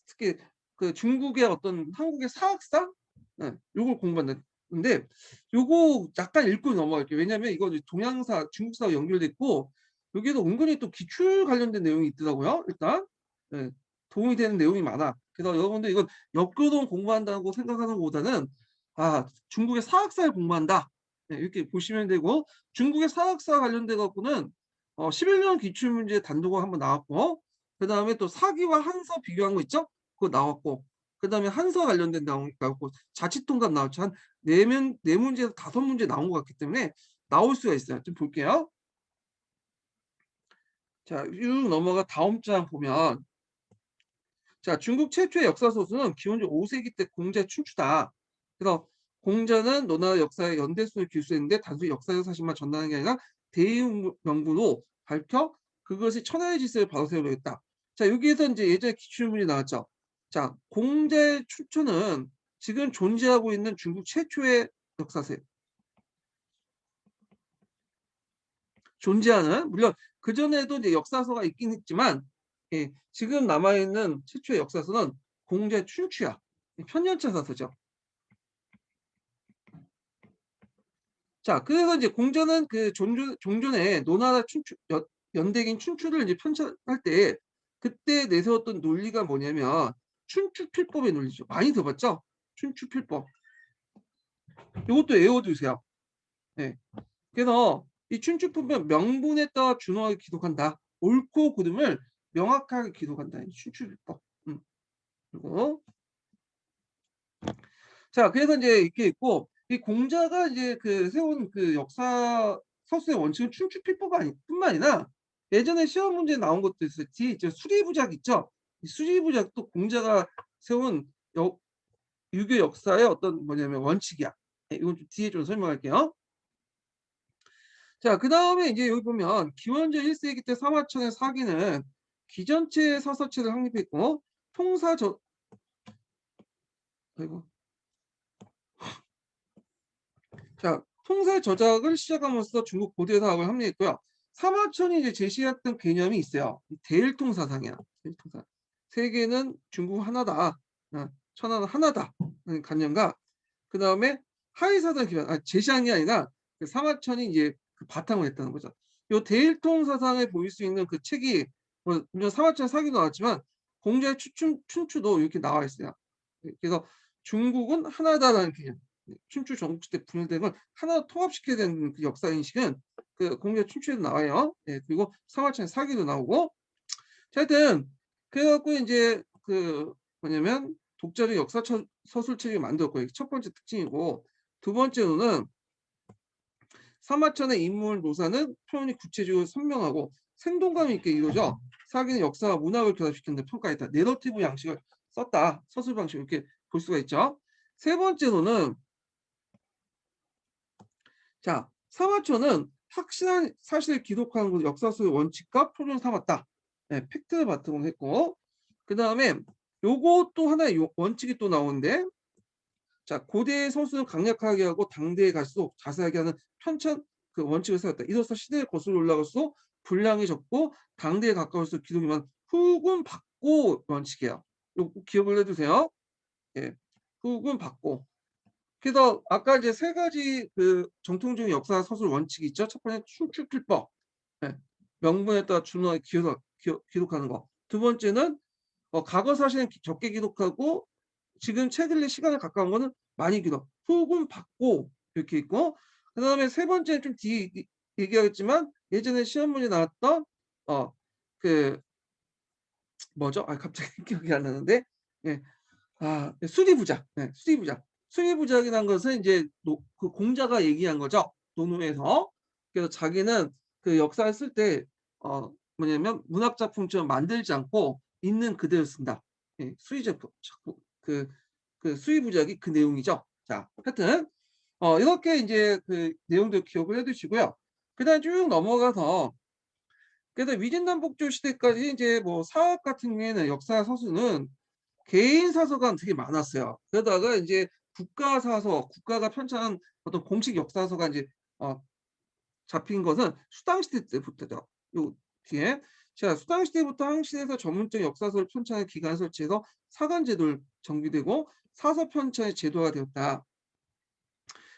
S1: 특히 그 중국의 어떤 한국의 사학사, 네, 요걸 공부한다. 근데 요거 약간 읽고 넘어갈게요. 왜냐면 이거 동양사, 중국사와 연결돼 있고 여기도 은근히 또 기출 관련된 내용이 있더라고요. 일단 네, 도움이 되는 내용이 많아. 그래서 여러분들 이건 역교도 공부한다고 생각하는 것보다는 중국의 사학사를 공부한다. 네, 이렇게 보시면 되고 중국의 사학사 관련돼 갖고는 11년 기출문제 단독으로 한번 나왔고 그다음에 또 사기와 한서 비교한 거 있죠? 그거 나왔고 그다음에 한서 관련된 나왔고 자치통합 나왔죠. 한 4문제에서 5문제 나온 것 같기 때문에 나올 수가 있어요. 좀 볼게요. 자, 쭉 넘어가 다음 장 보면 자, 중국 최초의 역사 소수는 기원전 5세기 때 공자 춘추다. 그래서 공자는 너나 역사의 연대수를 기술했는데 단순히 역사적 사실만 전달하는 게 아니라 대의 명분으로 밝혀 그것이 천하의 질서를 바로 세우려했다. 자, 여기에서 이제 예전에 기출문이 나왔죠. 자, 공자의 춘추는 지금 존재하고 있는 중국 최초의 역사세. 존재하는 물론 그 전에도 이제 역사서가 있긴 했지만 예, 지금 남아있는 최초의 역사서는 공자 춘추야. 편년차 사서죠. 자, 그래서 이제 공자는 그 종전에 노나라 춘추 연대긴 춘추를 이제 편찬할 때 그때 내세웠던 논리가 뭐냐면 춘추필법의 논리죠. 많이 들어봤죠? 춘추필법. 이것도 외워두세요. 네. 그래서 이 춘추필법 명분에 따라 준엄하게 기록한다. 옳고 그름을 명확하게 기록한다. 이 춘추필법. 그리고 자, 그래서 이제 이렇게 있고 이 공자가 이제 그 세운 그 역사 서술의 원칙은 춘추필법 뿐만 아니라 예전에 시험 문제에 나온 것도 있어요. 뒤에 있죠. 수리부작 있죠. 이 수리부작도 공자가 세운 유교 역사의 어떤 뭐냐면 원칙이야. 네, 이건 좀 뒤에 좀 설명할게요. 자, 그 다음에 이제 여기 보면 기원전 1세기 때 사마천의 사기는 기전체 서서체를 확립했고 통사저 아이고. 자, 통사 저작을 시작함으로써 중국 고대 사학을 합리했고요. 사마천이 이제 제시했던 개념이 있어요. 대일통 사상이야. 대일통사. 세계는 중국 하나다. 천하는 하나다. 는 관념과 그 다음에 하이사상 기반, 제시한 게 아니라 그 사마천이 이제 그 바탕을 했다는 거죠. 이 대일통 사상에 보일 수 있는 그 책이 물론 사마천 사기도 나왔지만 공자의 춘추도 이렇게 나와 있어요. 그래서 중국은 하나다라는 개념. 춘추 전국시대 분열된 걸 하나 통합시켜야 되는 그 역사 인식은 그 공자 춘추에도 나와요. 네, 그리고 사마천의 사기도 나오고. 하여튼 그래갖고 이제 그 뭐냐면 독자적 역사 서술책을 만들었고 이게 첫 번째 특징이고 두 번째로는 사마천의 인물 묘사는 표현이 구체적이고 선명하고 생동감 있게 이루어져 사기는 역사와 문학을 결합시키는 데 평가했다. 내러티브 양식을 썼다. 서술 방식 이렇게 볼 수가 있죠. 세 번째로는 자, 사마천은 확실한 사실을 기록하는 것 역사서의 원칙과 표준을 삼았다. 네, 팩트를 바탕으로 했고 그 다음에 요거 또 하나의 원칙이 또 나오는데 자, 고대의 서술은 강력하게 하고 당대에 갈수록 자세하게 하는 편찬 그 원칙을 세웠다. 이로써 시대에 거슬러 올라갈수록 분량이 적고 당대에 가까울수록 기록이 많은 후군 받고 원칙이에요. 요거 꼭 기억을 해두세요. 예, 후군 받고. 그래서 아까 이제 세 가지 그 정통적인 역사 서술 원칙이 있죠. 첫 번째 춘추필법, 예, 명분에 따라 준엄하게 기록하는 거. 두 번째는 과거 사실은 적게 기록하고 지금 최근의 시간에 가까운 거는 많이 기록. 후군 받고 이렇게 있고, 그다음에 세 번째는 좀 뒤에 얘기하겠지만 예전에 시험 문제 나왔던 그 뭐죠? 아 갑자기 기억이 안 나는데. 예. 수리부작. 네, 수리부작. 수리부작이란 것은 인제 그 공자가 얘기한 거죠, 논어에서. 그래서 자기는 그 역사를 쓸 때 뭐냐면 문학 작품처럼 만들지 않고 있는 그대로 쓴다. 예. 수리 작품 그 수리부작이 그 내용이죠. 자, 하여튼 이렇게 인제 그 내용들 기억을 해 두시고요. 그다음에 쭉 넘어가서 그래서 위진남북조 시대까지 인제 뭐 사학 같은 경우에는 역사 서술은 개인 사서가 되게 많았어요. 그러다가 인제 국가 사서, 국가가 편찬한 어떤 공식 역사서가 인제 어 잡힌 것은 수당 시대 때부터죠. 요 뒤에. 자, 수당 시대부터 한시대에서 전문적 역사서를 편찬하는 기관을 설치해서 사관 제도를 정비되고 사서 편찬의 제도가 되었다.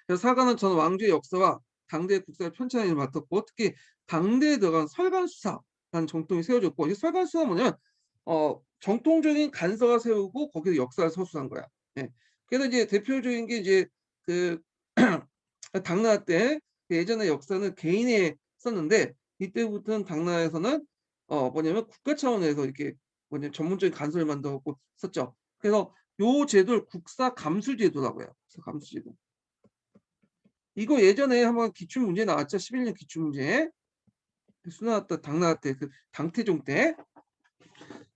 S1: 그래서 사관은 전 왕조의 역사와 당대 국사를 편찬하는 일을 맡았고, 특히 당대에 들어간 설관수사라는 정통이 세워졌고, 이 설관수사가 뭐냐면 정통적인 간서가 세우고 거기서 역사를 서술한 거야. 예. 그래서 이제 대표적인 게 이제 그 당나라 때 예전에 역사는 개인이 썼는데, 이때부터는 당나라에서는 뭐냐면 국가 차원에서 이렇게 뭐냐면 전문적인 간서를 만들어 갖고 썼죠. 그래서 요 제도를 국사감수제도라고 해요. 국사감수제도. 이거 예전에 한번 기출 문제 나왔죠. 11년 기출 문제. 수나왔 당나라 때 그 당태종 때.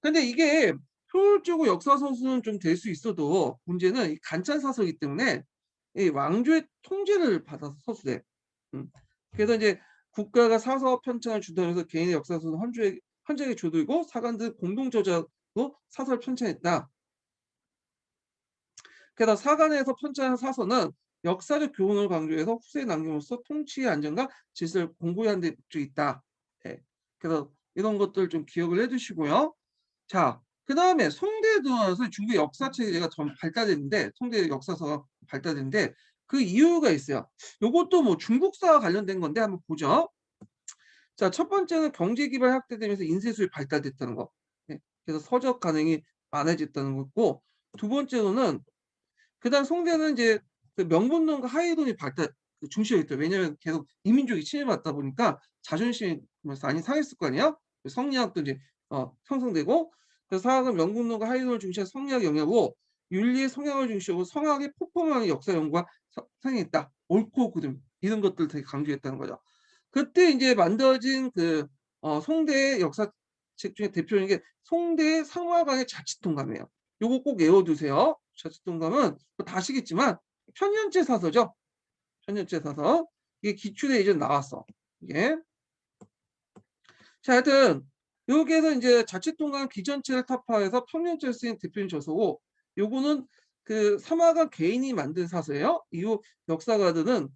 S1: 근데 이게 효율적으로 역사 서술은 좀 될 수 있어도 문제는 이 간찬 사서이기 때문에 이 왕조의 통제를 받아서 서술해. 음. 그래서 이제 국가가 사서 편찬을 주도하면서 개인의 역사 서술은 헌재에게 주도이고 사관들 공동 저자로 사서를 편찬했다. 게다가 사관에서 편찬한 사서는 역사적 교훈을 강조해서 후세에 남김으로써 통치의 안정과 질서를 공고히 하는 데 목적이 있다. 예. 그래서 이런 것들 좀 기억을 해 두시고요. 자, 그다음에 송대에 들어와서 중국의 역사 체계가 좀 발달됐는데, 송대 역사서가 발달됐는데 그 이유가 있어요. 요것도 뭐 중국사와 관련된 건데 한번 보죠. 자, 첫 번째는 경제 기반이 확대되면서 인쇄술이 발달됐다는 거. 예. 그래서 서적 간행이 많아졌다는 거고, 두 번째로는 그다음 송대는 이제 그 명분론과 하위론이 중시되어 있다. 왜냐면 계속 이민족이 침해받다 보니까 자존심이 많이 상했을 거 아니에요. 성리학도 이제 형성되고, 그래서 사학은 명분론과 하위론을 중시한 성리학 영역으로 윤리의 성향을 중시하고 성학의 포럼하는 역사 연구가 상행했다. 옳고 그름 이런 것들을 되게 강조했다는 거죠. 그때 이제 만들어진 그 송대의 역사책 중에 대표적인 게 송대의 상화강의 자치통감이에요. 요거 꼭 외워두세요. 자치통감은 뭐 다 아시겠지만 편년제 사서죠. 편년제 사서. 이게 기출에 이제 나왔어. 이게. 자, 하여튼 여기에서 이제 자치통감 기전체를 타파해서 평년제를 쓰인 대표적인 저서고, 요거는 그 사마가 개인이 만든 사서예요. 이후 역사가들은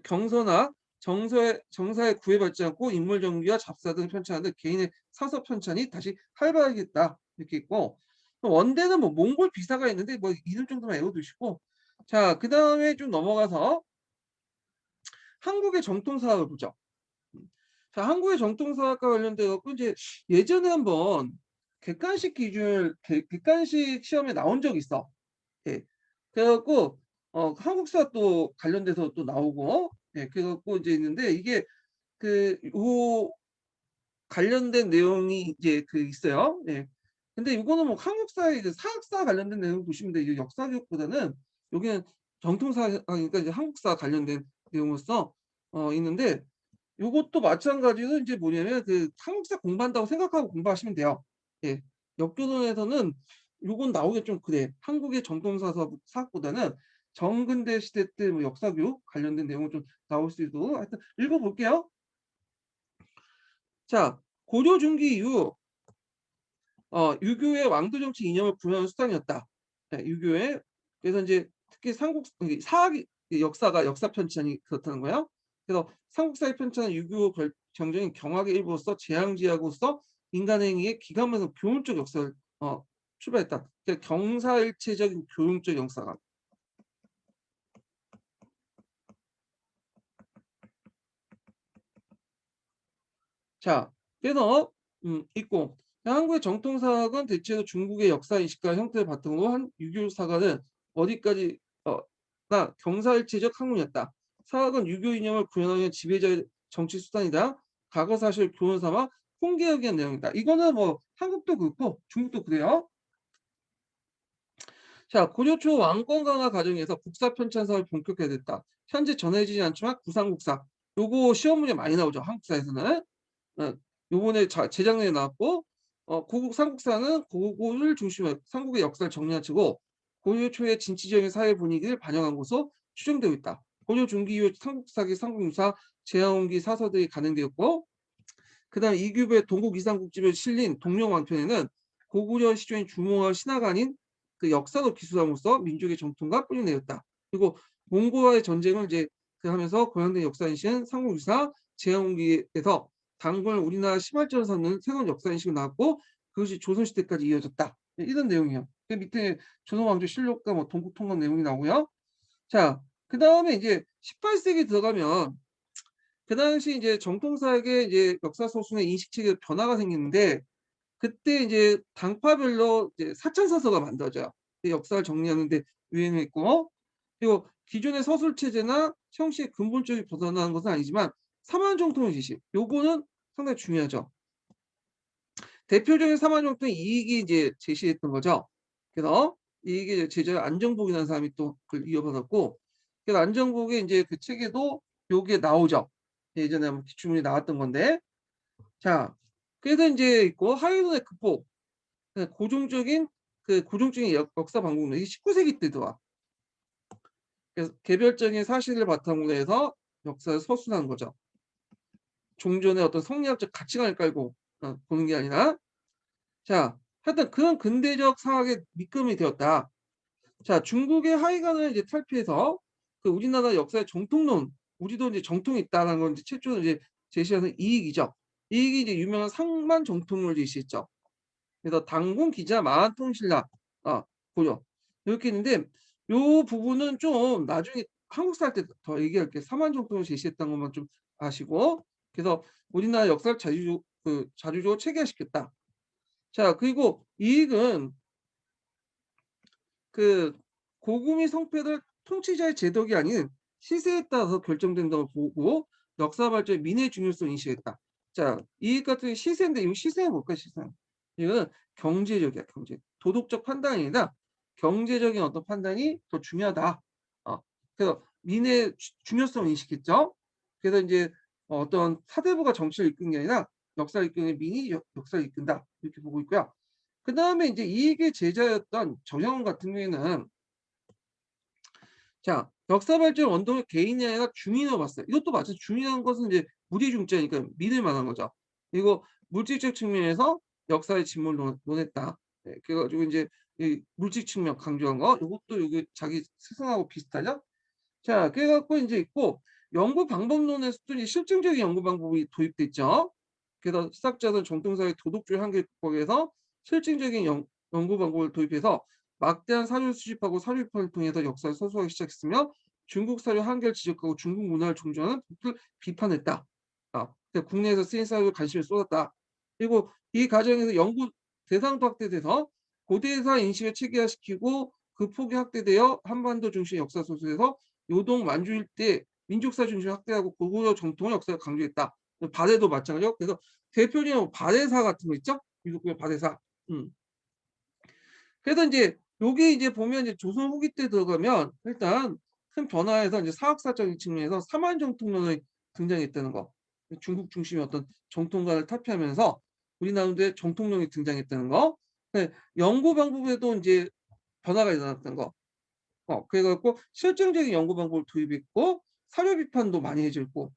S1: 경서나 정사에 구애받지 않고 인물 전기와 잡사 등 편찬하는 개인의 사서 편찬이 다시 활발하겠다 이렇게 있고, 원대는 뭐 몽골 비사가 있는데 뭐 이름 정도만 외워두시고, 자, 그 다음에 좀 넘어가서 한국의 정통사학을 보죠. 자, 한국의 정통사학과 관련돼 갖고 이제 예전에 한번 객관식 시험에 나온 적이 있어. 예. 그래갖고 한국사 또 관련돼서 또 나오고, 예, 그래갖고 이제 있는데 이게 요 관련된 내용이 이제 있어요. 예. 근데 이거는 뭐 한국사의 사학사 관련된 내용 보시면 돼요. 역사 교육보다는 여기는 정통사학이니까 이제 한국사 관련된 내용으로서 있는데, 요것도 마찬가지로 이제 뭐냐면 한국사 공부한다고 생각하고 공부하시면 돼요. 예. 역교론에서는 요건 나오기 좀 그래. 한국의 전통사서 사학보다는 정근대 시대 때 뭐 역사 교육 관련된 내용은 좀 나올 수 있고, 하여튼 읽어 볼게요. 자, 고려 중기 이후 유교의 왕도 정치 이념을 구현하는 수단이었다. 네, 유교의. 그래서 이제 특히 사학이 역사가 역사 편찬이 그렇다는 거예요. 그래서 삼국사의 편찬은 유교 경쟁인 경학의 일부로서 재앙지하고서 인간행위의 기감에서 교훈적 역사를 출발했다. 그러니까 경사일체적인 교훈적 역사가. 자, 그래서 있고, 한국의 정통사학은 대체로 중국의 역사 인식과 형태를 바탕으로 한 유교 사관은 어디까지 나 경사일체적 학문이었다. 사학은 유교 이념을 구현하는 지배자의 정치 수단이다. 과거 사실 교훈 삼아 통계하기 위한 내용이다. 이거는 뭐 한국도 그렇고 중국도 그래요. 자, 고려 초 왕권 강화 과정에서 국사 편찬 사업이 본격화됐다. 현재 전해지지 않지만 구상국사. 요거 시험 문제 많이 나오죠. 한국사에서는. 어, 요번에 재작년에 나왔고 고국 삼국사는 고구를 중심으로 삼국의 역사를 정리한 채고 고려 초의 진취적인 사회 분위기를 반영한 것으로 추정되고 있다. 고려 중기 이후 삼국사기, 삼국유사, 제왕기 사서들이 간행되었고 그다음 이규배의 동국 이삼국집에 실린 동명왕편에는 고구려 시조인 주몽과 신하가 아닌 그 역사도 기술함으로써 민족의 정통과 뿌리 내렸다. 그리고 몽고와의 전쟁을 이제 그 하면서 고향된 역사인식은 삼국유사, 제왕기에서 단군을 우리나라 시발점을 삼는 새로운 역사인식이 나왔고 그것이 조선시대까지 이어졌다. 이런 내용이에요. 그 밑에 조선왕조실록과 뭐 동국통관 내용이 나오고요. 자, 그 다음에 이제 18세기 들어가면 그 당시 이제 정통사학의 이제 역사 소순의 인식 체계 변화가 생기는데 그때 이제 당파별로 이제 사천사서가 만들어져요. 역사를 정리하는 데 유행했고 그리고 기존의 서술 체제나 형식의 근본적인 벗어나는 것은 아니지만 사만정통의 지식 요거는 상당히 중요하죠. 대표적인 사만정통의 이익이 이제 제시했던 거죠. 그래서 이익의 제자 안정복이라는 사람이 또 그걸 이어받았고 그래서 안정복의 이제 그 책에도 요게 나오죠. 예전에 한번 기출문이 나왔던 건데 자 그래서 이제 있고 하이든의 극복 고종적인 역사 방법론 이게 19세기 때 들어와. 그래서 개별적인 사실을 바탕으로 해서 역사를 서술하는 거죠. 종전의 어떤 성리학적 가치관을 깔고 보는 게 아니라 자 하여튼 그런 근대적 사학의 밑거름이 되었다. 자 중국의 하이관을 이제 탈피해서 그 우리나라 역사의 정통론 우리도 이제 정통이 있다는 건 이제 최초로 이제 제시하는 이익이죠. 이익이 이제 유명한 상만 정통을 제시했죠. 그래서 당군 기자 만통신라 고려 이렇게 있는데 요 부분은 좀 나중에 한국사 할 때 더 얘기할게요. 사만 정통을 제시했다는 것만 좀 아시고 그래서 우리나라 역사를 자주적으로 체계화시켰다. 자 그리고 이익은 그 고금이 성패를 통치자의 제덕이 아닌 시세에 따라서 결정된다고 보고 역사 발전의 민의 중요성을 인식했다. 자, 이익 같은 시세인데 이 시세는 뭘까 시세는? 이거는 경제적이야 경제. 도덕적 판단이 아니라 경제적인 어떤 판단이 더 중요하다. 그래서 민의 중요성을 인식했죠. 그래서 이제 어떤 사대부가 정치를 이끈 게 아니라 역사를 이끄는 민이 역사를 이끈다 이렇게 보고 있고요. 그 다음에 이제 이익의 제자였던 정영훈 같은 경우에는 자 역사 발전 원동을 개인이 아니라 중인으로 봤어요. 이것도 마찬가지 중이라는 것은 이제 무리중자니까 믿을 만한 거죠. 그리고 물질적 측면에서 역사의 진물을 논했다. 네, 그래가지고 이제 이 물질 측면 강조한 거 이것도 여기 자기 스승하고 비슷하죠. 자 그래갖고 이제 있고 연구 방법론에서도 실증적인 연구 방법이 도입됐죠. 그래서 시작자는 정통사의 도덕주의 한계 극복에서 실증적인 연구 방법을 도입해서 막대한 사료를 수집하고 사료 비판을 통해서 역사를 서술하기 시작했으며 중국 사료 한계를 지적하고 중국 문화를 존중하는 북을 비판했다. 국내에서 쓰인 사료에 관심을 쏟았다. 그리고 이 과정에서 연구 대상도 확대돼서 고대사 인식을 체계화시키고 그 폭이 확대되어 한반도 중심 역사 소설에서 요동 만주 일대 민족사 중심을 확대하고 고구려 정통의 역사를 강조했다. 발해도 마찬가지죠. 그래서 대표적인 발해사 같은 거 있죠? 미국의 발해사. 그래서 이제 요게 이제 보면 이제 조선 후기 때 들어가면 일단 큰 변화에서 이제 사학사적인 측면에서 사만정통론이 등장했다는 거. 중국 중심의 어떤 정통관을 탈피하면서 우리나라의 정통론이 등장했다는 거. 연구 방법에도 이제 변화가 일어났던 거. 그래갖고 실증적인 연구 방법을 도입했고 사료 비판도 많이 해줬고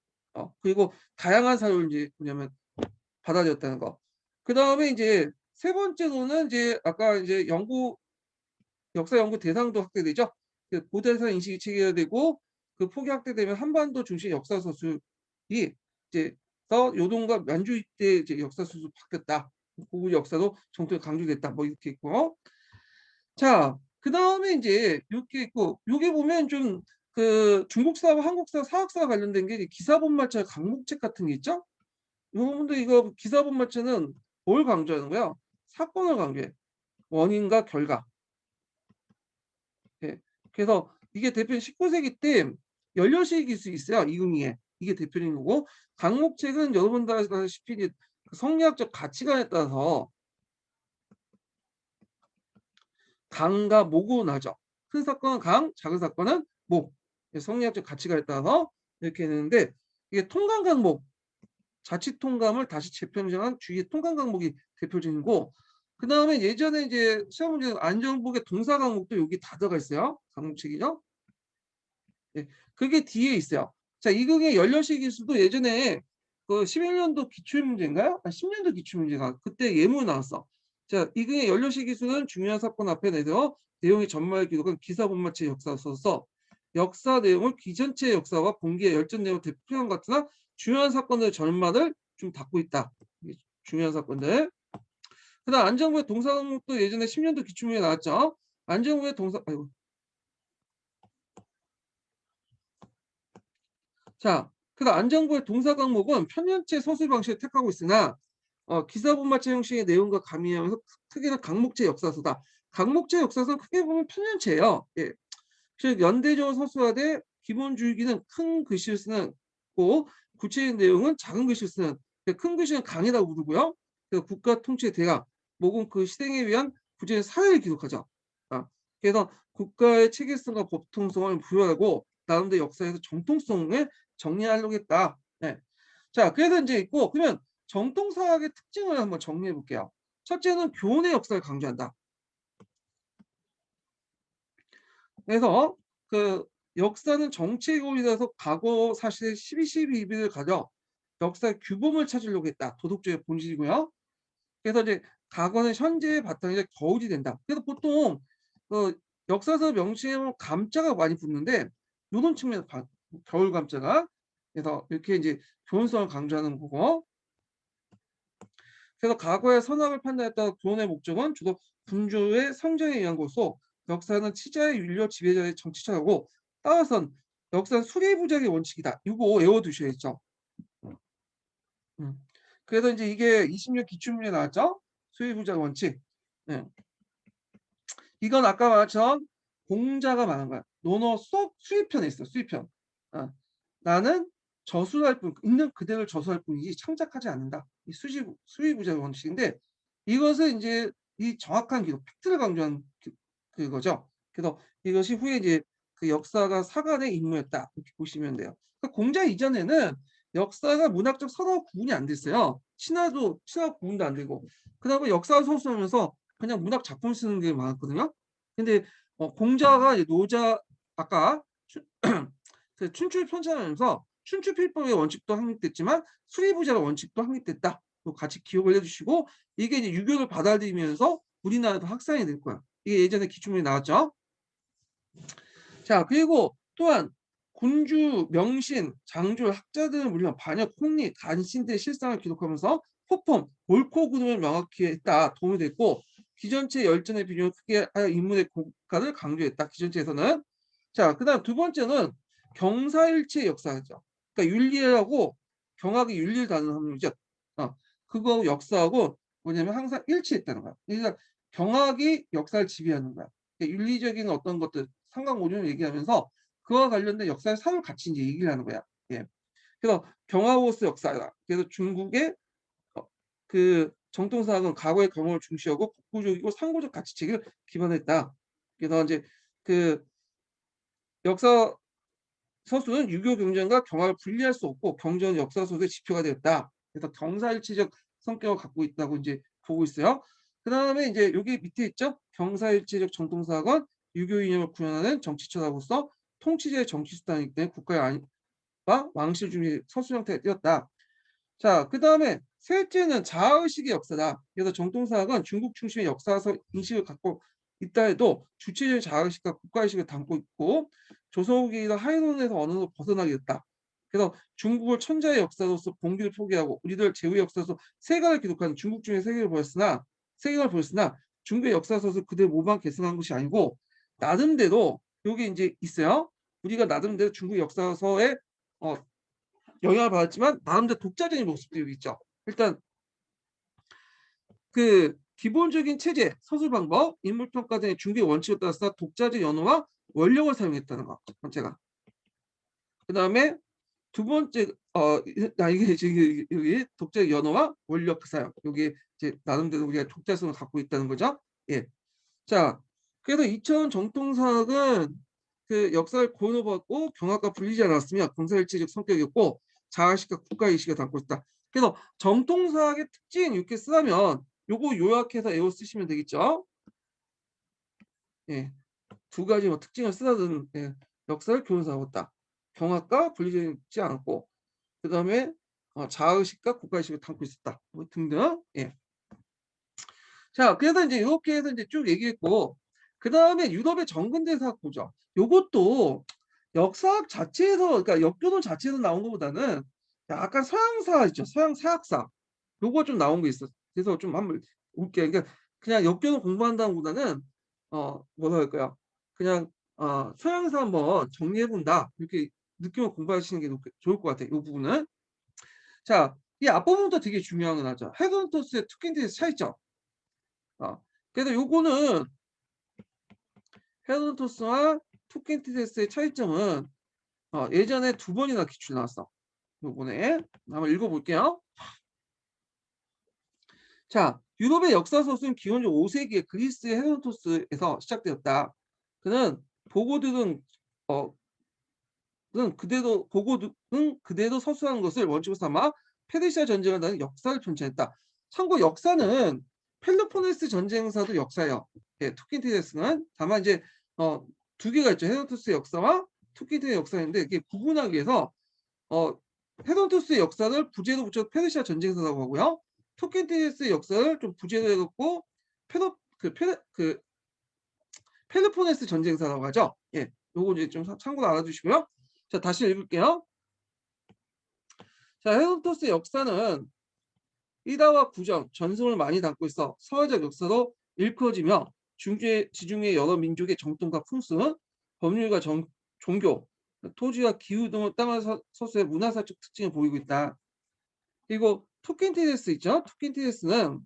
S1: 그리고 다양한 사료를 이제 뭐냐면 받아들였다는 거. 그 다음에 이제 세 번째로는 이제 아까 이제 역사 연구 대상도 확대되죠. 그 고대사 인식이 체계화되고 그 폭이 확대되면 한반도 중심 역사 서술이 이제 더 요동과 만주 이때 이제 역사 서술 바뀌었다. 고구 역사도 정통에 강조됐다. 뭐 이렇게 있고. 자, 그 다음에 이제 이렇게 있고 요게 보면 좀 그 중국사와 한국사 사학사 관련된 게 기사본말차 강목책 같은 게 있죠. 여러분들 이거 기사본말차는 뭘 강조하는 거야? 사건을 강조해. 원인과 결과. 예. 그래서 이게 대표는 19세기 때 연료시 기술이 있어요. 이응이에. 이게 대표적인 거고 강목책은 여러분들 아시다시피 이제 그 성리학적 가치관에 따라서 강과 목으로 나죠. 큰 사건은 강, 작은 사건은 목. 성리학적 가치관에 따라서 이렇게 되는데 이게 통감 강목, 자칫 통감을 다시 재편정한 주의 통감 강목이 대표적이고 그다음에 예전에 이제 시험 문제 안정복의 동사 강목도 여기 다 들어가 있어요. 강목책이죠. 예, 그게 뒤에 있어요. 자, 이극의 연료시 기술도 예전에 그 11년도 기출문제인가요? 아, 10년도 기출문제가 그때 예문 나왔어. 자, 이극의 연료시 기술은 중요한 사건 앞에 내서 내용의 전말 기록은 기사 본마치의 역사로서 역사 내용을 기전체의 역사와 공기의 열전 내용을 대표한 것 같으나 중요한 사건들의 전말을 좀 담고 있다. 중요한 사건들. 그다음 안정부의 동사 강목도 예전에 10년도 기출문제 나왔죠. 안정부의 동사 아이고. 자, 그다음 안정부의 동사 강목은 편연체 서술 방식을 택하고 있으나 기사본마체 형식의 내용과 가미하면서 특이는 강목체 역사서다. 강목체 역사서는 크게 보면 편연체예요. 예. 즉 연대적으로 서술하되 기본 주의기는 큰 글씨를 쓰는 고 구체적인 내용은 작은 글씨를 쓰는 큰 글씨는 강이라고 부르고요. 그래서 국가 통치의 대강, 목은 그 실행에 위한 구체적인 사회를 기록하죠. 아, 그래서 국가의 체계성과 법통성을 부여하고 나름대로 역사에서 정통성을 정리하려고 했다. 네. 자, 그래서 이제 있고 그러면 정통사학의 특징을 한번 정리해 볼게요. 첫째는 교훈의 역사를 강조한다. 그래서 그 역사는 정치고리라서 과거 사실의 12.12를 가져 역사의 규범을 찾으려고 했다. 도덕주의 본질이고요. 그래서 이제 과거는 현재의 바탕이 거울이 된다. 그래서 보통 그 역사서 명칭에 보면 감자가 많이 붙는데 이런 측면에서 겨울 감자가 그래서 이렇게 이제 교훈성을 강조하는 거고 그래서 과거의 선악을 판단했다 교훈의 목적은 주로 군주의 성장에 의한 것으로 역사는 치자의 윤리 지배자의 정치처하고 따라선 역사는 수리부작의 원칙이다. 이거 외워두셔야죠. 음. 그래서 이제 이게 20년 기출문제 나왔죠. 수리부작 원칙. 네. 이건 아까 말처럼 공자가 말한 거야. 논어 수입편에 있어. 수입편. 어. 나는 저술할 뿐, 있는 그대로 저술할 뿐이지 창작하지 않는다. 이 수리부작 원칙인데 이것은 이제 이 정확한 기록, 팩트를 강조한 그거죠. 그래서 이것이 후에 이제 그 역사가 사관의 임무였다. 이렇게 보시면 돼요. 그러니까 공자 이전에는 역사가 문학적 서로 구분이 안 됐어요. 신화도 구분도 안 되고. 그다음에 역사 소설하면서 그냥 문학 작품 쓰는 게 많았거든요. 근데 공자가 이제 노자 아까 그 춘추 편찬하면서 춘추필법의 원칙도 확립됐지만 수리부자의 원칙도 확립됐다. 같이 기억을 해주시고 이게 이제 유교를 받아들이면서 우리나라도 확산이 될 거야. 이게 예전에 기출문제 나왔죠. 자, 그리고 또한 군주, 명신, 장졸, 학자들을 물론 반역, 폭리, 간신들의 실상을 기록하면서 포폼, 옳고 그름을 명확히 했다. 도움이 됐고 기전체 열전의 비중을 크게 하여 인문의 고가를 강조했다. 기전체에서는. 자, 그다음 두 번째는 경사일치의 역사죠. 그러니까 윤리하고 경학이 윤리를 다루는 학문이죠. 그거 역사하고 뭐냐면 항상 일치했다는 거야. 그러니까 경학이 역사를 지배하는 거야. 그러니까 윤리적인 어떤 것들 상관고리를 얘기하면서 그와 관련된 역사의 사물 같이 이제 얘기를 하는 거야. 예. 그래서 경하오스 역사다. 그래서 중국의 그 정통사학은 과거의 경험을 중시하고 국구적이고 상고적 가치체계를 기반했다. 그래서 이제 그 역사 서술은 유교 경전과 경화를 분리할 수 없고 경전 역사 소설의 지표가 되었다. 그래서 경사일치적 성격을 갖고 있다고 이제 보고 있어요. 그 다음에 이제 여기 밑에 있죠. 경사일치적 정통사학은 유교 이념을 구현하는 정치처로서 통치제의 정치 수단이기 때문에 국가의 안과 왕실 중의 서술 형태가 되었다. 자, 그 다음에 셋째는 자아의식의 역사다. 그래서 정통사학은 중국 중심의 역사서 인식을 갖고 있다 해도 주체적인 자아의식과 국가의식을 담고 있고 조선후기가 하이론에서 어느 정도 벗어나게 됐다. 그래서 중국을 천자의 역사로서 봉기를 포기하고 우리들 제후의 역사로서 세계를 기록하는 중국 중의 세계를 보였으나 중국의 역사서를 그대로 모방 계승한 것이 아니고 나름대로 여기 이제 있어요. 우리가 나름대로 중국 역사서에 어, 영향을 받았지만 나름대로 독자적인 모습들이 있죠. 일단 그 기본적인 체제, 서술 방법, 인물평가 등의 중개 원칙에 따라서 독자적 연호와 원력을 사용했다는 거. 첫 번째가. 그다음에 두 번째 이게 지금 여기 독자적 연어와 원력 그 사용. 요게 이제 나름대로 우리가 독자성을 갖고 있다는 거죠. 예. 자, 그래서 2000 정통사학은 그 역사를 고안받고 경학과 분리지 않았으며 군사일치적 성격이었고 자아식과 국가의식을 담고 있다. 그래서 정통사학의 특징 이렇게 쓰면 요거 요약해서 외워 쓰시면 되겠죠. 예. 두 가지 뭐 특징을 쓰다듬 예. 역사를 교훈사하였다. 경학과 분리되지 않았고 그다음에 자아의식과 국가의식을 담고 있었다. 뭐 등등. 예. 자, 그래서 이제 이렇게 해서 이제 쭉 얘기했고 그다음에 유럽의 정근대사학 보죠. 요것도 역사학 자체에서 그러니까 역교돈 자체에서 나온 것보다는 약간 서양사 있죠. 서양 사학사. 요거 좀 나온 게 있어. 그래서 좀 한번 볼게요. 그러니까 그냥 역교돈 공부한다기보다는 뭐라 할까요? 그냥 서양사 한번 정리해 본다. 이렇게 느낌을 공부하시는 게 좋을 것 같아요. 요 부분은. 자, 이 앞부분부터 되게 중요한 건 하죠. 헤르돈토스의 투킨디스 차이점. 그래서 요거는 헤르돈토스와 투킨티데스의 차이점은 예전에 두 번이나 기출 나왔어. 요번에 한번 읽어볼게요. 자, 유럽의 역사 소설은 기원전 5세기에 그리스의 헤로도토스에서 시작되었다. 그는 보고들은 어, 그대도 서술한 것을 원칙으로 삼아 페르시아 전쟁을 다는 역사를 편찬했다. 참고 역사는 펠로포네스 전쟁사도 역사예요. 예, 투킨티데스는 다만 이제 두 개가 있죠. 헤로도토스의 역사와 투킨티데스의 역사인데 이게 구분하기 위해서 어, 헤로도토스의 역사를 부제로 붙여 페르시아 전쟁사라고 하고요. 토켄티스의 역사를 좀 부제로 해갖고 펠로포네스 전쟁사라고 하죠. 예, 요거 이제 좀 참고로 알아두시고요. 자, 다시 읽을게요. 자, 헤로도토스의 역사는 일화와 구정, 전승을 많이 담고 있어 사회적 역사로 일컬어지며 지중해 여러 민족의 정통과 풍습, 법률과 종교, 토지와 기후 등을 담은 서술의 문화사적 특징을 보이고 있다. 그리고 투킨티데스 있죠? 투킨티데스는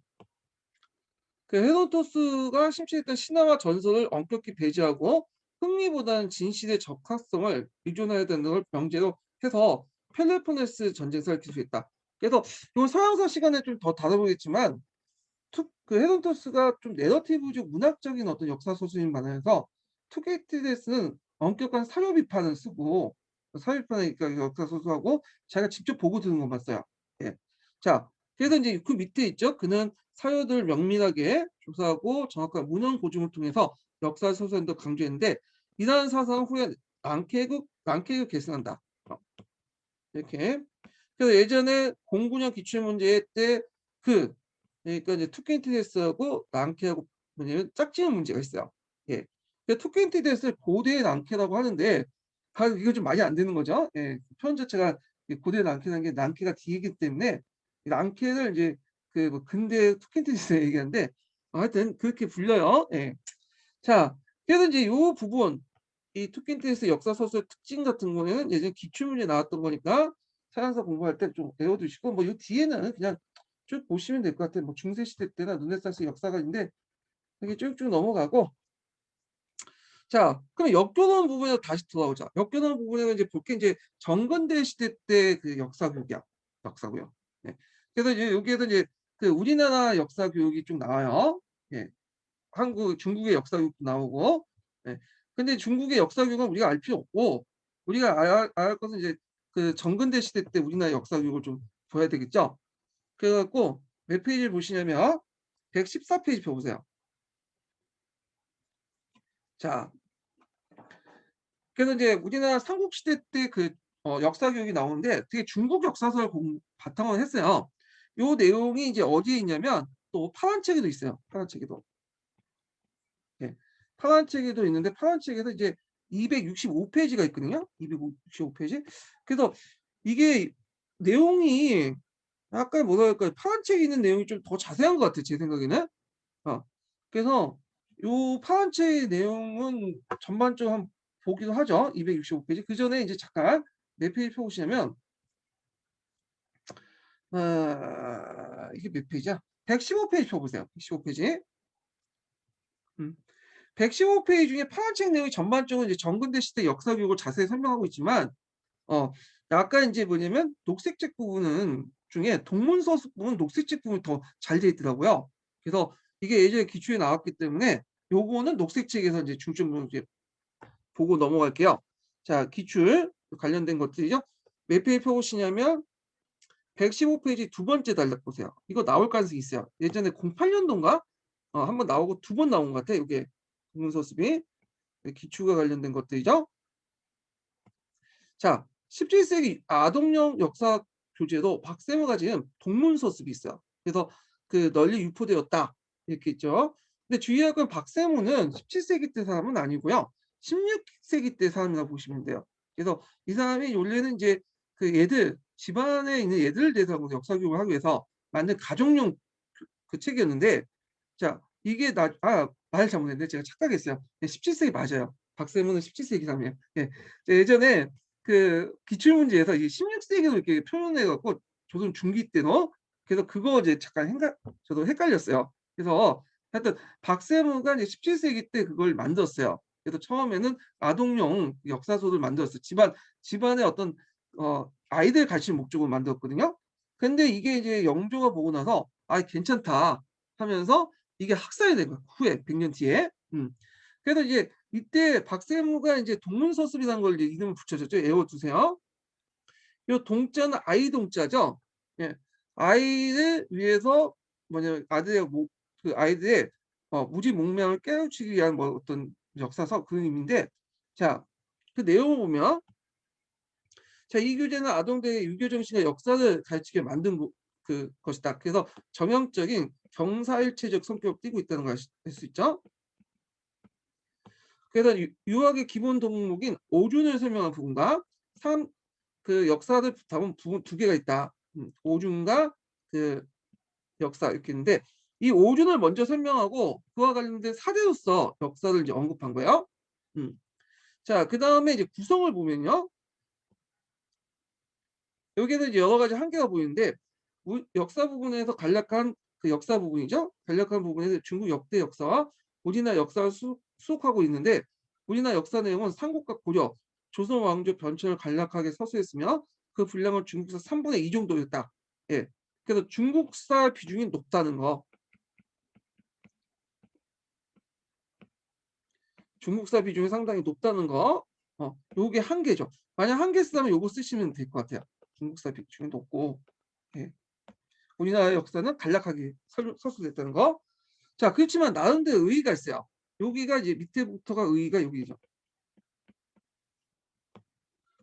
S1: 그 헤로도토스가 심취했던 신화와 전설을 엄격히 배제하고 흥미보다는 진실의 적합성을 의존해야 되는 걸 명제로 해서 펠로포네스 전쟁사를 기술했다. 그래서 이 서양사 시간에 좀 더 다뤄보겠지만 그 헤로도토스가 좀 내러티브적 문학적인 어떤 역사 소설인 반면에서 투키티데스는 엄격한 사료 비판을 쓰고 사료 비판을 그러니까 역사 소설하고 자기가 직접 보고 드는 것만 써요. 예. 자, 그래서 이제 그 밑에 있죠. 그는 사료들 명밀하게 조사하고 정확한 문헌 고증을 통해서 역사 소설도 강조했는데 이러한 사상 후에 랑케국 계승한다. 이렇게. 그래서 예전에 09년 기출문제 때그 그러니까 이제 투켄티데스하고 랑케하고 뭐냐면 짝지은 문제가 있어요. 예. 투켄티데스를 고대 랑케라고 하는데 이거 좀 말이 안 되는 거죠. 예. 표현 자체가 고대 랑케라는 게 랑케가 뒤이기 때문에 랑케를 이제 그 뭐 근대 투켄티데스 얘기하는데 하여튼 그렇게 불려요. 예. 자, 그래서 이제 요 부분 이 투킨티데스 역사 소설 특징 같은 거는 예전에 기출문제 나왔던 거니까 서양사 공부할 때 좀 외워두시고 뭐 요 뒤에는 그냥 쭉 보시면 될 것 같아요. 뭐 중세 시대 때나 르네상스 역사가 있는데 이렇게 쭉쭉 넘어가고 자, 그럼 역교원 부분에 다시 돌아오자. 역교원 부분에는 이제 볼 게 이제 정근대 시대 때 그 역사 교육이야. 역사 교육. 네. 그래서 이제 여기에서 이제 그 우리나라 역사 교육이 좀 나와요. 예. 중국의 역사 교육도 나오고. 예. 근데 중국의 역사 교육은 우리가 알 필요 없고 우리가 알아야 할 것은 이제 그 정근대 시대 때 우리나라 역사 교육을 좀 봐야 되겠죠. 그래갖고 몇 페이지를 보시냐면 114페이지 펴보세요. 자, 그래서 이제 우리나라 삼국시대 때 그 역사 교육이 나오는데 되게 중국 역사서를 바탕으로 했어요. 요 내용이 이제 어디에 있냐면 또 파란 책에도 있어요. 파란 책에도. 예. 파란 책에도 있는데 파란 책에도 이제 265페이지가 있거든요. 265페이지. 그래서 이게 내용이 약간 뭐랄까요. 파란 책에 있는 내용이 좀 더 자세한 것 같아요. 제 생각에는. 어. 그래서 요 파란 책의 내용은 전반적으로 한번 보기도 하죠. 265페이지. 그전에 이제 잠깐 몇 페이지 펴보시냐면 이게 몇 페이지야? 115페이지 펴보세요. 115페이지. 음. 115페이지 중에 파란 책 내용이 전반적으로 이제 정근대 시대 역사 교육을 자세히 설명하고 있지만 어 약간 인제 뭐냐면 녹색책 부분은 중에 동문서수 부분 녹색책 부분이 더 잘 돼 있더라고요. 그래서 이게 예전에 기출에 나왔기 때문에 요거는 녹색책에서 이제 중점적으로 이제 보고 넘어갈게요. 자, 기출 관련된 것들이죠. 몇 페이지 펴 보시냐면 115페이지 두 번째 단락 보세요. 이거 나올 가능성이 있어요. 예전에 08년도인가 한번 나오고 두 번 나온 것 같아요, 요게 동문서습이. 네, 기출과 관련된 것들이죠. 자, 17세기 아동용 역사 교재도 박세모가 지은 동문서습이 있어요. 그래서 그 널리 유포되었다 이렇게 있죠. 근데 주의할 건 박세모는 17세기 때 사람은 아니고요. 16세기 때 사람이라고 보시면 돼요. 그래서 이 사람이 원래는 이제 그 애들 집안에 있는 애들을 대상으로 역사 교육을 하기 위해서 만든 가정용 그 책이었는데 자 이게 말 잘못했네. 제가 착각했어요. 예 17세기 맞아요. 박세모는 17세기 사람이에요. 예. 예전에 그 기출 문제에서 이 16세기로 이렇게 표현해 갖고 조선 중기 때너 그래서 그거 이제 잠깐 저도 헷갈렸어요. 그래서 하여튼 박세모가 이제 17세기 때 그걸 만들었어요. 그래서 처음에는 아동용 역사서를 만들었어요. 집안의 어떤 아이들 가르치는 목적으로 만들었거든요. 근데 이게 이제 영조가 보고 나서 '아 괜찮다.' 하면서 이게 학살이 된 거야 후에 100년 뒤에. 그래서 이제 이때 박세무가 인제 동문서습이라는 걸 이제 이름을 붙여줬죠. 외워 두세요. 요 동자는 아이 동자죠. 예. 아이를 위해서 뭐냐면 아들의 그 아이들의 무지몽매함을 깨우치기 위한 뭐 어떤 역사서 그런 의미인데 자 그 내용을 보면 자 이 교재는 아동들에게 유교 정신과 역사를 가르치게 만든 것이다. 그래서 정형적인 경사일체적 성격을 띠고 있다는 걸 알 수 있죠. 그래서 유학의 기본 덕목인 오준을 설명한 부분과 삼 그 역사를 담은 부분 두 개가 있다. 오준과 그 역사 이렇게 있는데 이 오준을 먼저 설명하고 그와 관련된 사례로서 역사를 이제 언급한 거예요. 음. 자 그다음에 이제 구성을 보면요. 여기에는 이제 여러 가지 한계가 보이는데 역사 부분에서 간략한 그 역사 부분이죠. 간략한 부분에서 중국 역대 역사와 우리나라 역사를 수록하고 있는데 우리나라 역사 내용은 삼국과 고려, 조선 왕조 변천을 간략하게 서술했으며 그 분량은 중국사 3분의 2 정도였다. 예. 그래서 중국사 비중이 높다는 거. 중국사 비중이 상당히 높다는 거. 요게 한계죠. 만약 한계 쓰다면 요거 쓰시면 될 것 같아요. 중국사 비중이 높고. 예. 우리나라의 역사는 간략하게 서술됐다는 거. 자 그렇지만 나름대로 의의가 있어요. 여기가 이제 밑에부터가 의의가 여기죠.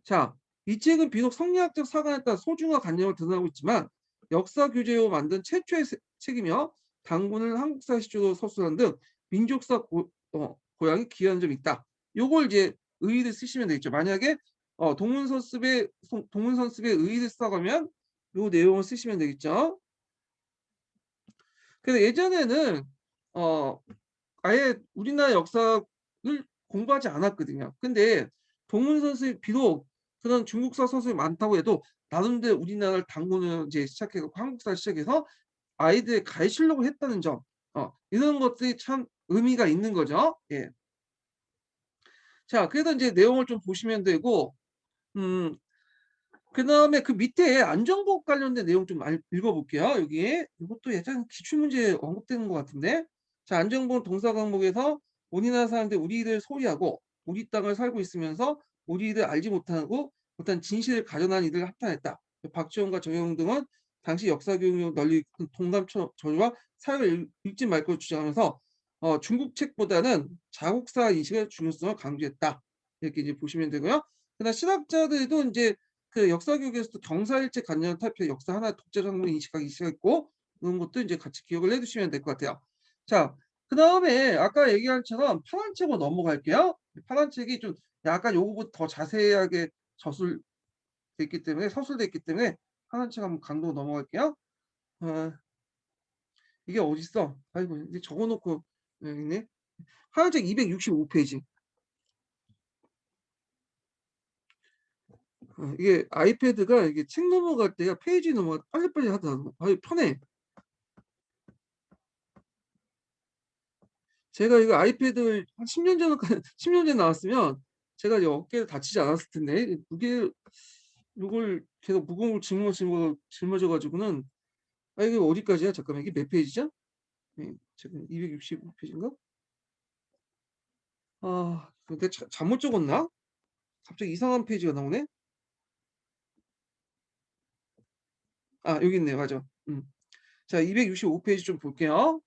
S1: 자, 이 책은 비록 성리학적 사관에 따라 소중한 관념을 드러나고 있지만 역사 교재로 만든 최초의 책이며 당군을 한국사 시조로 서술한 등 민족사 고향이 기여한 점이 있다. 요걸 이제 의의를 쓰시면 되겠죠. 만약에 동문서습의 의의를 써가면 요 내용을 쓰시면 되겠죠. 그래서 예전에는 어 아예 우리나라 역사를 공부하지 않았거든요. 근데 동문 선수의 비록 그런 중국사 선수이 많다고 해도 나름대로 우리나라를 당군을 이제 시작해 갖고 한국사를 시작해서 아이들에 가르치려고 했다는 점 이런 것들이 참 의미가 있는 거죠. 예. 자 그래서 인제 내용을 좀 보시면 되고 음 그다음에 그 밑에 안전복 관련된 내용 좀 읽어 볼게요. 여기 이것도 예전 기출 문제에 언급되는 것 같은데. 자 안전복 동사 과목에서 "우리나라 사람들이 우리를 소리하고 우리 땅을 살고 있으면서 우리를 알지 못하고 못한 진실을 가져난 이들을 합탄했다." 박지원과 정영용 등은 당시 역사 교육을 널리 동남 저주와 사회를 읽지 말 것을 주장하면서 중국 책보다는 자국사 인식의 중요성을 강조했다. 이렇게 이제 보시면 되고요. 그다음 신학자들도 인제 그 역사 교육에서도 경사일체 관련 타입의 역사 하나의 독자 장르 인식하기 시작했고 그런 것도 인제 같이 기억을 해 두시면 될 것 같아요. 자 그다음에 아까 얘기한 처럼 파란 책으로 넘어갈게요. 파란 책이 좀 약간 요거보다 더 자세하게 저술돼 있기 때문에 서술돼 있기 때문에 파란 책 한번 강도 넘어갈게요. 어 이게 어딨어? 아이고 이제 적어 놓고 여기 있네. 파란 책 265 페이지. 이게 아이패드가 이게 책 넘어갈 때가 페이지 넘어갈 때 빨리빨리 하더라고. 아유 편해. 제가 이거 아이패드 한 10년 전 10년 전에 나왔으면 제가 이 어깨를 다치지 않았을 텐데 무게 요걸 제가 무거운 걸 짊어져 가지고는 아 이게 어디까지야? 잠깐만 이게 몇 페이지죠? 예 지금 265 페이지인가? 아 근데 잘못 적었나? 갑자기 이상한 페이지가 나오네. 아 여기 있네요. 맞아. 자 265 페이지 좀 볼게요.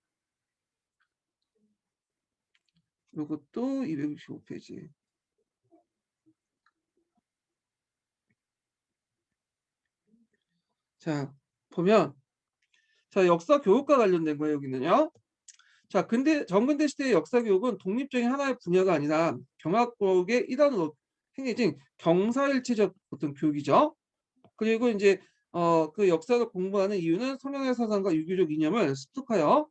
S1: 요것도 265 페이지. 자 보면 자 역사 교육과 관련된 거예요 여기는요. 자 근대 정근대 시대의 역사 교육은 독립적인 하나의 분야가 아니라 경학국의 일환으로 행해진 경사일체적 어떤 교육이죠. 그리고 인제 그 역사를 공부하는 이유는 성경의 사상과 유교적 이념을 습득하여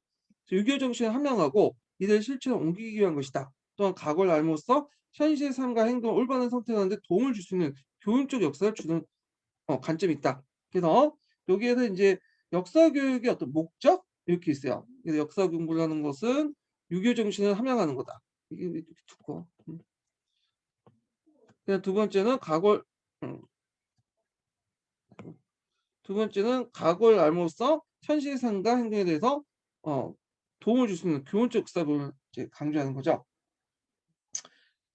S1: 유교 정신을 함양하고 이를 실천에 옮기기 위한 것이다. 또한 과거를 알므로써 현실의 삶과 행동을 올바른 선택하는 데 도움을 줄 수 있는 교훈적 역사를 주는 관점이 있다. 그래서 여기에서 인제 역사 교육의 어떤 목적 이렇게 있어요. 그래서 역사 공부를 하는 것은 유교 정신을 함양하는 거다. 이게 왜 이렇게 두꺼워. 그다음 두 번째는 과거를 음. 두 번째는 과거를 알므로써 현실 상과 행동에 대해서 어 도움을 줄 수 있는 교훈적 사고를 이제 강조하는 거죠.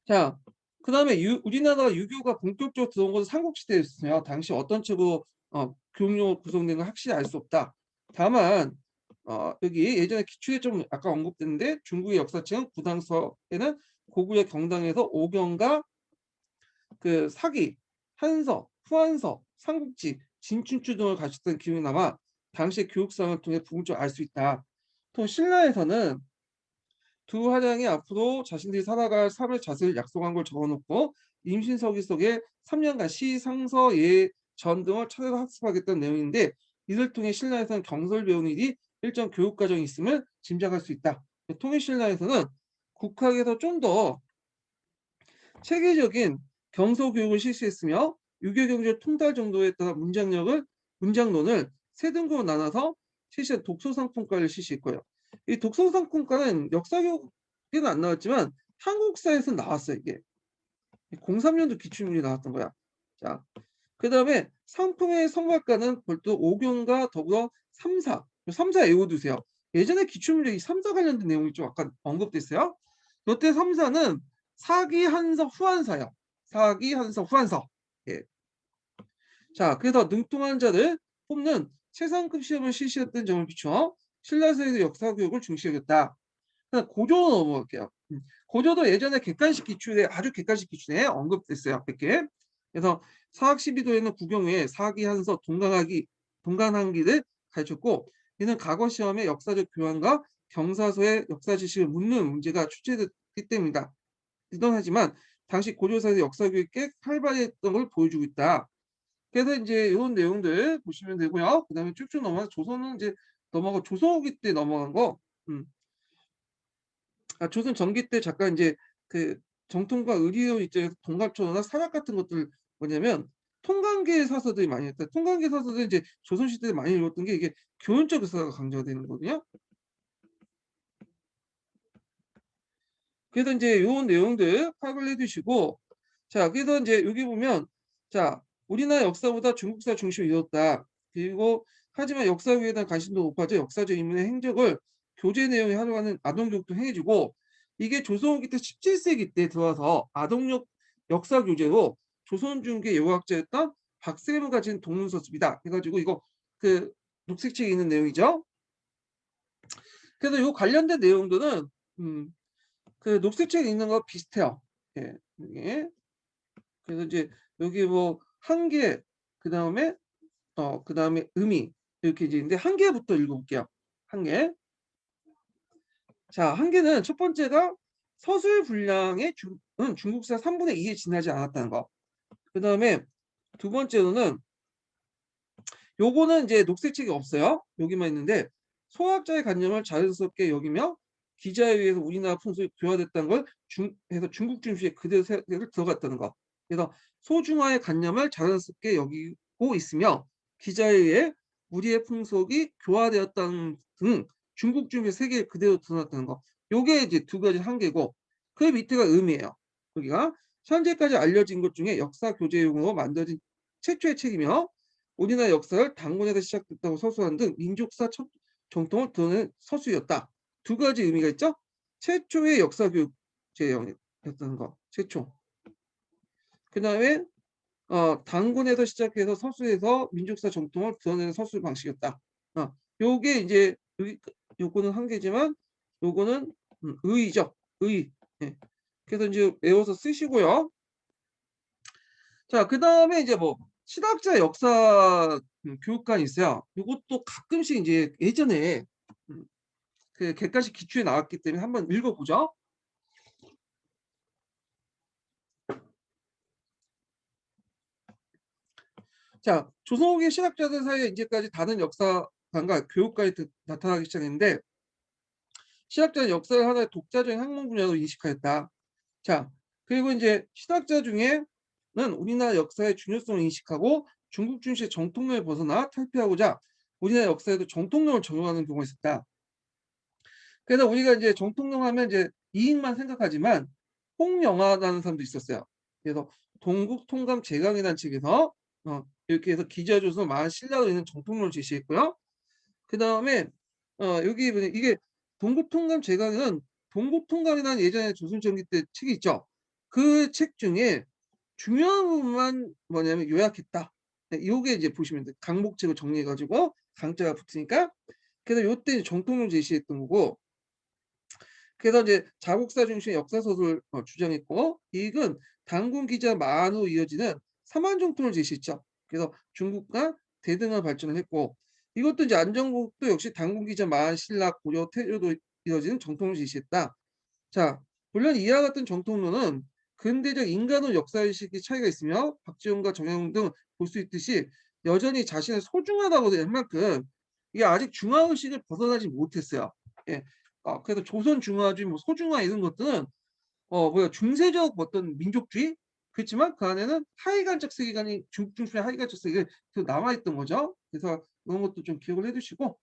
S1: 자 그다음에 우리나라 유교가 본격적으로 들어온 것은 삼국시대였어요. 당시 어떤 책으로 교육용으로 구성된 건 확실히 알 수 없다. 다만 여기 예전에 기초에 좀 아까 언급됐는데 중국의 역사책은 구당서에는 고구려 경당에서 오경과 그 사기, 한서, 후한서, 삼국지, 진춘추 등을 가졌던 기록이 남아 당시의 교육상을 통해 부분적으로 알 수 있다. 또 신라에서는 두 화량이 앞으로 자신들이 살아갈 삶의 자세를 약속한 걸 적어놓고 임신서기 속에 3년간 시, 상서, 예, 전 등을 차례로 학습하겠다는 내용인데 이를 통해 신라에서는 경서를 배우는 일이 일정 교육 과정이 있음을 짐작할 수 있다. 통일신라에서는 국학에서 좀더 체계적인 경서 교육을 실시했으며 유교 경제 통달 정도에 따라 문장론을 세 등급으로 나눠서 실시한 독서 상품과를 실시했고요. 이 독서 상품과는 역사 교육에는 안 나왔지만 한국사에서 나왔어요, 이게. 03년도 기출문이 나왔던 거야. 자, 그다음에 상품의 성악과는 별도 5경과 더불어 3사, 3사 외워두세요. 예전에 기출문제 이 3사 관련된 내용이 좀 아까 언급됐어요. 이때 3사는 사기, 한서, 후한서요. 사기, 한서, 후한서. 예. 자, 그래서 능통한 자를 뽑는 최상급 시험을 실시했던 점을 비추어 신라시대 역사 교육을 중시하겠다. 그다음 고조로 넘어갈게요. 고조도 예전에 객관식 기출에 아주 객관식 기출에 언급됐어요. 100개. 그래서 사학 12도에는 구경에 사기, 한서, 동간항기를 가르쳤고 이는 과거 시험의 역사적 교환과 경사서의 역사 지식을 묻는 문제가 출제됐기 때문이다. 하지만 당시 고조사에서 역사 교육이 꽤 활발했던 걸 보여주고 있다. 그래서 인제 요런 내용들 보시면 되고요. 그다음에 쭉쭉 넘어가서 조선은 이제 넘어가고 조선 후기 때 넘어간 거 음. 조선 전기 때 잠깐 인제 그 정통과 의리로 이제 동갑초나 사략 같은 것들 뭐냐면 통관계 사서들이 많이 했다. 통관계 사서들이 이제 조선 시대에 많이 읽었던 게 이게 교훈적 의사가 강조가 되는 거거든요. 그래서 인제 요런 내용들 파악을 해 두시고 자 그래서 인제 여기 보면 자 우리나라 역사보다 중국사 중심으로 이뤘다. 그리고 하지만 역사 교육에 대한 관심도 높아져 역사적 인물의 행적을 교재 내용에 활용하는 아동 교육도 행해지고 이게 조선 후기 때 17세기 때 들어와서 아동역 역사 교재로 조선 중기의 여학자였던 박세무가 가진 동문서습이다. 해 가지고 이거 그 녹색책에 있는 내용이죠. 그래서 요 관련된 내용들은 음 그 녹색책에 있는 거 비슷해요. 예. 이게 그래서 이제 여기 뭐 한계 그다음에 그다음에 의미 이렇게 이제 있는데 한계부터 읽어볼게요. 한계. 자, 한계는 첫 번째가 서술 분량의 은 중국사 3분의 2에 지나지 않았다는 거. 그다음에 두 번째로는 요거는 이제 녹색책이 없어요. 여기만 있는데 소학자의 관념을 자연스럽게 여기며 기자에 의해서 우리나라 풍속이 교화됐다는 걸 해서 중국 중시에 그대로 들어갔다는 거. 그래서 소중화의 관념을 자연스럽게 여기고 있으며 기자에 의해 우리의 풍속이 교화되었다는 등 중국 중시 세계에 그대로 드러났다는 거. 요게 이제 두 가지 한계고 그 밑에가 의미예요. 여기가 현재까지 알려진 것 중에 역사 교재용으로 만들어진 최초의 책이며 우리나라 역사를 단권에서 시작됐다고 서술하는 등 민족사 정통을 드러낸 서술이었다. 두 가지 의미가 있죠. 최초의 역사 교재용이었다는 거. 최초. 그다음에 단권에서 시작해서 서술에서 민족사 정통을 드러내는 서술 방식이었다. 요게 이제 여기 요거는 한계지만 요거는 의의죠. 의의. 예. 그래서 이제 외워서 쓰시고요. 자, 그다음에 이제 뭐 신학자 역사 교육관이 있어요. 요것도 가끔씩 이제 예전에 그 객관식 기출에 나왔기 때문에 한번 읽어보죠. 자, 조선 후기 신학자들 사이에 이제까지 다른 역사관과 교육관이 나타나기 시작했는데 신학자는 역사를 하나의 독자적인 학문 분야로 인식하였다. 자, 그리고 이제 신학자 중에는 우리나라 역사의 중요성을 인식하고 중국 중시의 정통론을 벗어나 탈피하고자 우리나라 역사에도 정통론을 적용하는 경우가 있었다. 그래서 우리가 이제 정통론 하면 이제 이익만 생각하지만 홍영하라는 사람도 있었어요. 그래서 동국통감 제강이라는 책에서 이렇게 해서 기자조선 마한 신라로 있는 정통론을 제시했고요. 그 다음에 여기 이게 동국통감 제강은 동국통감이라는 예전에 조선전기 때 책이 있죠. 그 책 중에 중요한 부분만 뭐냐면 요약했다. 네, 요게 이제 보시면 돼요. 강목책을 정리해가지고 강자가 붙으니까. 그래서 요때 정통론 제시했던 거고. 그래서 이제 자국사 중심의 역사서술을 주장했고 이익은 단군 기자 만으로 이어지는 삼한정통을 제시했죠. 그래서 중국과 대등한 발전을 했고 이것도 이제 안정국도 역시 단군 기자 만, 신라, 고려, 태조도 이어지는 정통을 제시했다. 자, 물론 이와 같은 정통론은 근대적 인간의 역사의식의 차이가 있으며 박지원과 정영훈 등 볼 수 있듯이 여전히 자신을 소중하다고 할 만큼 이게 아직 중화의식을 벗어나지 못했어요. 예. 그래서 조선 중화주의, 뭐 소중화 이런 것들은 뭐야 중세적 어떤 민족주의 그렇지만 그 안에는 하이간적 세계관이 중심의 하이간적 세계가 남아있던 거죠. 그래서 그런 것도 좀 기억을 해두시고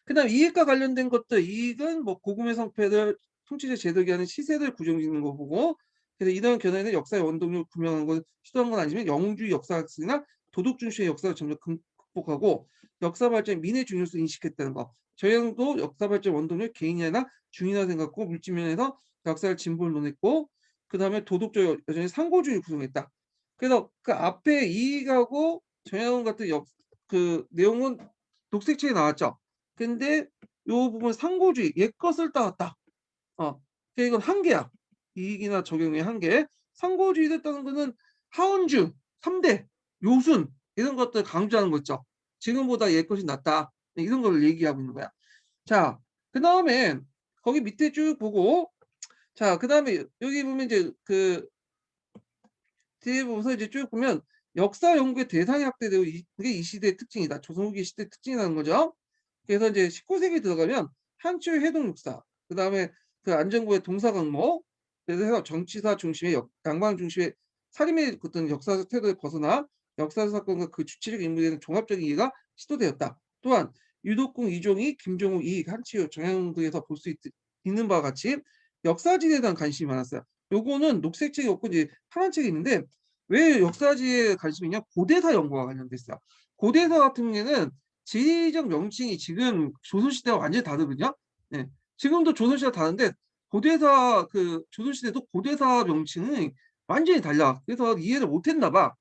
S1: 그다음 이익과 관련된 것도 이익은 뭐 고금의 성패를 통치자 제도 기하는 시세를 구정짓는 거 보고 그래서 이런 견해는 역사의 원동력을 구명하는 걸 시도한 건 아니지만 영웅주의 역사학이나 도덕 중심의 역사를 점점 극복하고 역사 발전의 민의 중요성을 인식했다는 거. 저희도 역사 발전 원동력 개인이 아니라 중이라 생각하고 물질면에서 역사를 진보를 논했고 그 다음에 도덕적 여전히 상고주의를 구성했다. 그래서 그 앞에 이익하고 정약용 같은 그 내용은 녹색책에 나왔죠. 근데 요 부분 상고주의 옛것을 따왔다. 이건 한계야. 이익이나 적용의 한계. 상고주의 됐다는 거는 하원주, 3대, 요순 이런 것들 강조하는 거 있죠. 지금보다 옛것이 낫다. 이런 걸 얘기하고 있는 거야. 자, 그 다음에 거기 밑에 쭉 보고 자, 그 다음에 여기 보면 이제 그 뒤에 보면서 이제 쭉 보면 역사 연구의 대상이 확대되고 그게 이 시대의 특징이다. 조선 후기 시대 특징이라는 거죠. 그래서 이제 19세기 들어가면 한초의 해동 역사, 그 다음에 그 안정부의 동사강목, 그래서 해서 정치사 중심의 양방 중심의 살림의 어떤 역사적 태도에 벗어나 역사 사건과 그 주체적 인물에 대한 종합적인 이해가 시도되었다. 또한 유독궁 이종이 김종우 이익 한치유 정양 등에서 볼 수 있는 바와 같이 역사지에 대한 관심이 많았어요. 요거는 녹색 책이 없고 이제 파란 책이 있는데 왜 역사지에 관심이 있냐? 고대사 연구와 관련돼 있어요. 고대사 같은 경우에는 지리적 명칭이 지금 조선시대와 완전히 다르거든요. 네. 지금도 조선시대가 다른데 고대사 그 조선시대도 고대사 명칭이 완전히 달라. 그래서 이해를 못했나 봐.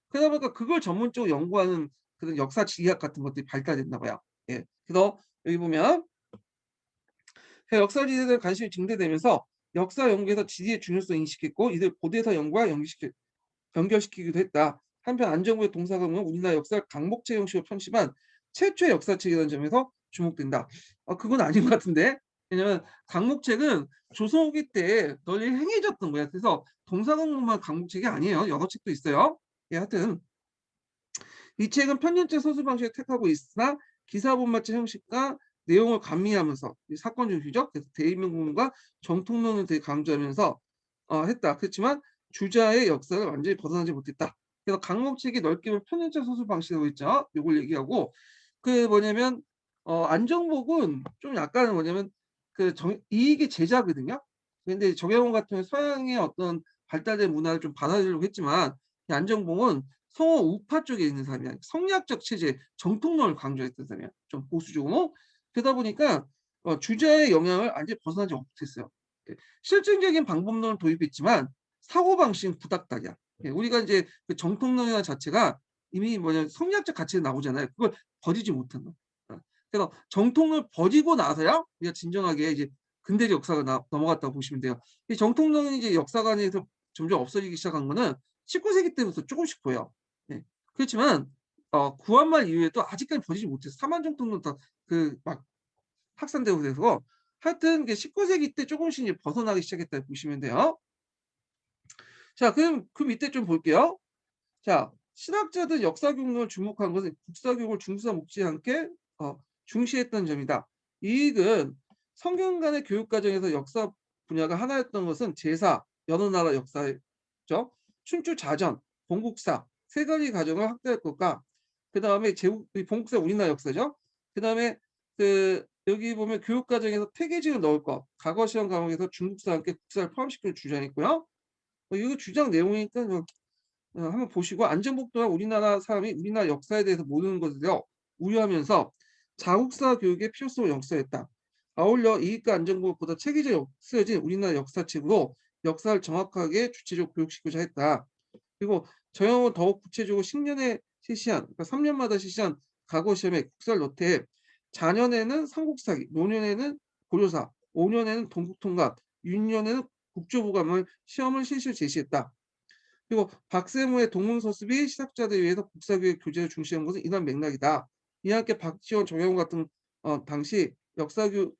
S1: 그러다 보니까 그걸 전문적으로 연구하는 그런 역사 지리학 같은 것들이 발달됐나 봐요. 예. 그래서 여기 보면 역사 지리에 대한 관심이 증대되면서 역사 연구에서 지리의 중요성을 인식했고 이들 고대사 연구와 연결시키기도 했다. 한편 안정부의 동사강은 우리나라 역사를 강목체 형식으로 편집한 최초의 역사책이라는 점에서 주목된다. 그건 아닌 것 같은데. 왜냐면 강목책은 조선 후기 때 널리 행해졌던 거야. 그래서 동사강목만 강목책이 아니에요. 여러 책도 있어요. 예, 하여튼 이 책은 편년제 서술 방식을 택하고 있으나 기사본맞체 형식과 내용을 감미하면서 사건 중심적 대의명 부분과 정통론을 되게 강조하면서 했다. 그렇지만 주자의 역사를 완전히 벗어나지 못했다. 그래서 강목책이 넓게 보면 편년제 서술 방식이라고 있죠. 이걸 얘기하고 그 뭐냐면 안정복은 좀 약간 뭐냐면 이익의 제자거든요. 근데 정약용 같은 경우는 서양의 어떤 발달된 문화를 좀 받아들이려고 했지만 이 안정봉은 성어 우파 쪽에 있는 사람이야. 성리학적 체제, 정통론을 강조했던 사람이야. 좀 보수적으로. 그러다 보니까 주자의 영향을 완전히 벗어나지 못했어요. 실증적인 방법론을 도입했지만 사고방식은 구닥다리야. 우리가 이제 그 정통론이라는 자체가 이미 성리학적 가치가 나오잖아요. 그걸 버리지 못한 거. 그래서 정통을 버리고 나서야 우리가 진정하게 이제 근대적 역사가 넘어갔다고 보시면 돼요. 이 정통론이 이제 역사관에서 점점 없어지기 시작한 거는 19세기 때부터 조금씩 보여요. 네. 그렇지만 구한말 이후에도 아직까지 버리지 못했어. 사만 정통론 다막 확산되고 돼서 하여튼 19세기 때 조금씩 이제 벗어나기 시작했다 보시면 돼요. 자, 그럼 그 밑에 좀 볼게요. 자, 신학자들 역사 교육을 주목한 것은 국사 교육을 중수와 묵지 않게 중시했던 점이다. 이익은 성경 간의 교육 과정에서 역사 분야가 하나였던 것은 제사, 여러 나라 역사죠. 춘추 자전, 봉국사 세 가지 과정을 확대할 것과 그 다음에 봉국사 우리나라 역사죠. 그 다음에 여기 보면 교육 과정에서 태계지를 넣을 것, 과거 시험 과목에서 중국사와 함께 국사를 포함시킬 주장이 있고요. 이거 주장 내용이니까 한번 보시고 안전복 또한 우리나라 사람이 우리나라 역사에 대해서 모르는 것에 대해 우려하면서 자국사 교육의 필요성을 역사했다. 아울러 이익과 안전복보다 체계적으로 쓰여진 우리나라 역사책으로 역사를 정확하게 주체적으로 교육시키고자 했다. 그리고 저형은 더욱 구체적으로 10년에 실시한, 그러니까 3년마다 실시한 과거 시험에 국사를 넣되 자년에는 삼국사기, 노년에는 고려사, 5년에는 동국통감, 6년에는 국조부감을 시험을 실시로 제시했다. 그리고 박세무의 동문서습이 시작자들에 의해서 국사교육 교재를 중시한 것은 이런 맥락이다. 이와 함께 박지원, 정영훈 같은 당시 역사교육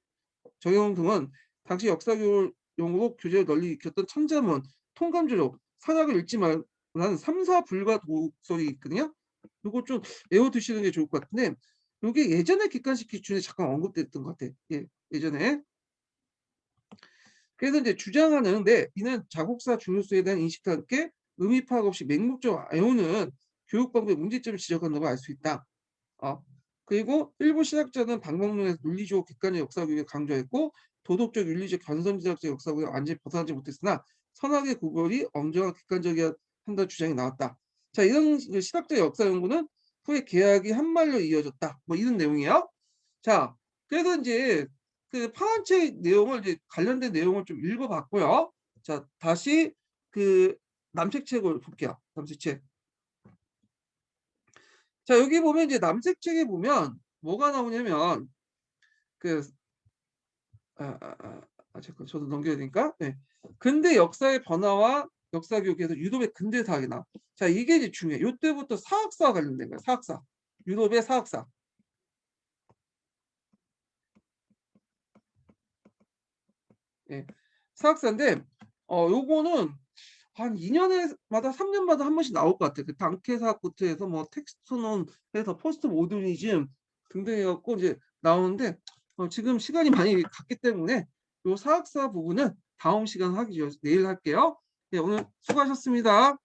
S1: 정영훈 등은 당시 역사교육용으로 교재를 널리 익혔던 천자문, 통감조력, 사작을 읽지 말라는 3사 불가 독설이 있거든요. 이거 좀 외워두시는 게 좋을 것 같은데 이게 예전에 객관식 기준에 잠깐 언급됐던 것 같아. 예전에. 그래서 이제 주장하는데 이는 자국사 중요성에 대한 인식과 함께 의미 파악 없이 맹목적으로 외우는 교육 방법의 문제점을 지적한다고 알 수 있다. 그리고 일부 신학자는 방법론에서 논리적으로 객관적 역사 교육을 강조했고 도덕적, 윤리적, 견선지학적 역사 교육을 완전히 벗어나지 못했으나 선악의 구별이 엄정한 객관적이어야 한다는 주장이 나왔다. 자, 이런 신학적 역사 연구는 후에 계약이 한 말로 이어졌다. 뭐 이런 내용이에요. 자, 그래서 이제 그 파란책 내용을 이제 관련된 내용을 좀 읽어봤고요. 자, 다시 그 남색책을 볼게요. 남색책. 자, 여기 보면 이제 남색책에 보면 뭐가 나오냐면 잠깐 저도 넘겨야 되니까. 네. 근대 역사의 변화와 역사 교육에서 유럽의 근대 사학이 나와. 자, 이게 이제 중요해. 이때부터 사학사와 관련된 거야. 사학사. 유럽의 사학사. 예. 사학사인데 요거는 한 2년마다 3년마다 한 번씩 나올 것 같아요. 그 당케사부터 해서 뭐 텍스트논 해서 포스트 모더니즘 등등 해갖고 이제 나오는데 지금 시간이 많이 갔기 때문에 요 사학사 부분은 다음 시간 하기죠. 내일 할게요. 네, 오늘 수고하셨습니다.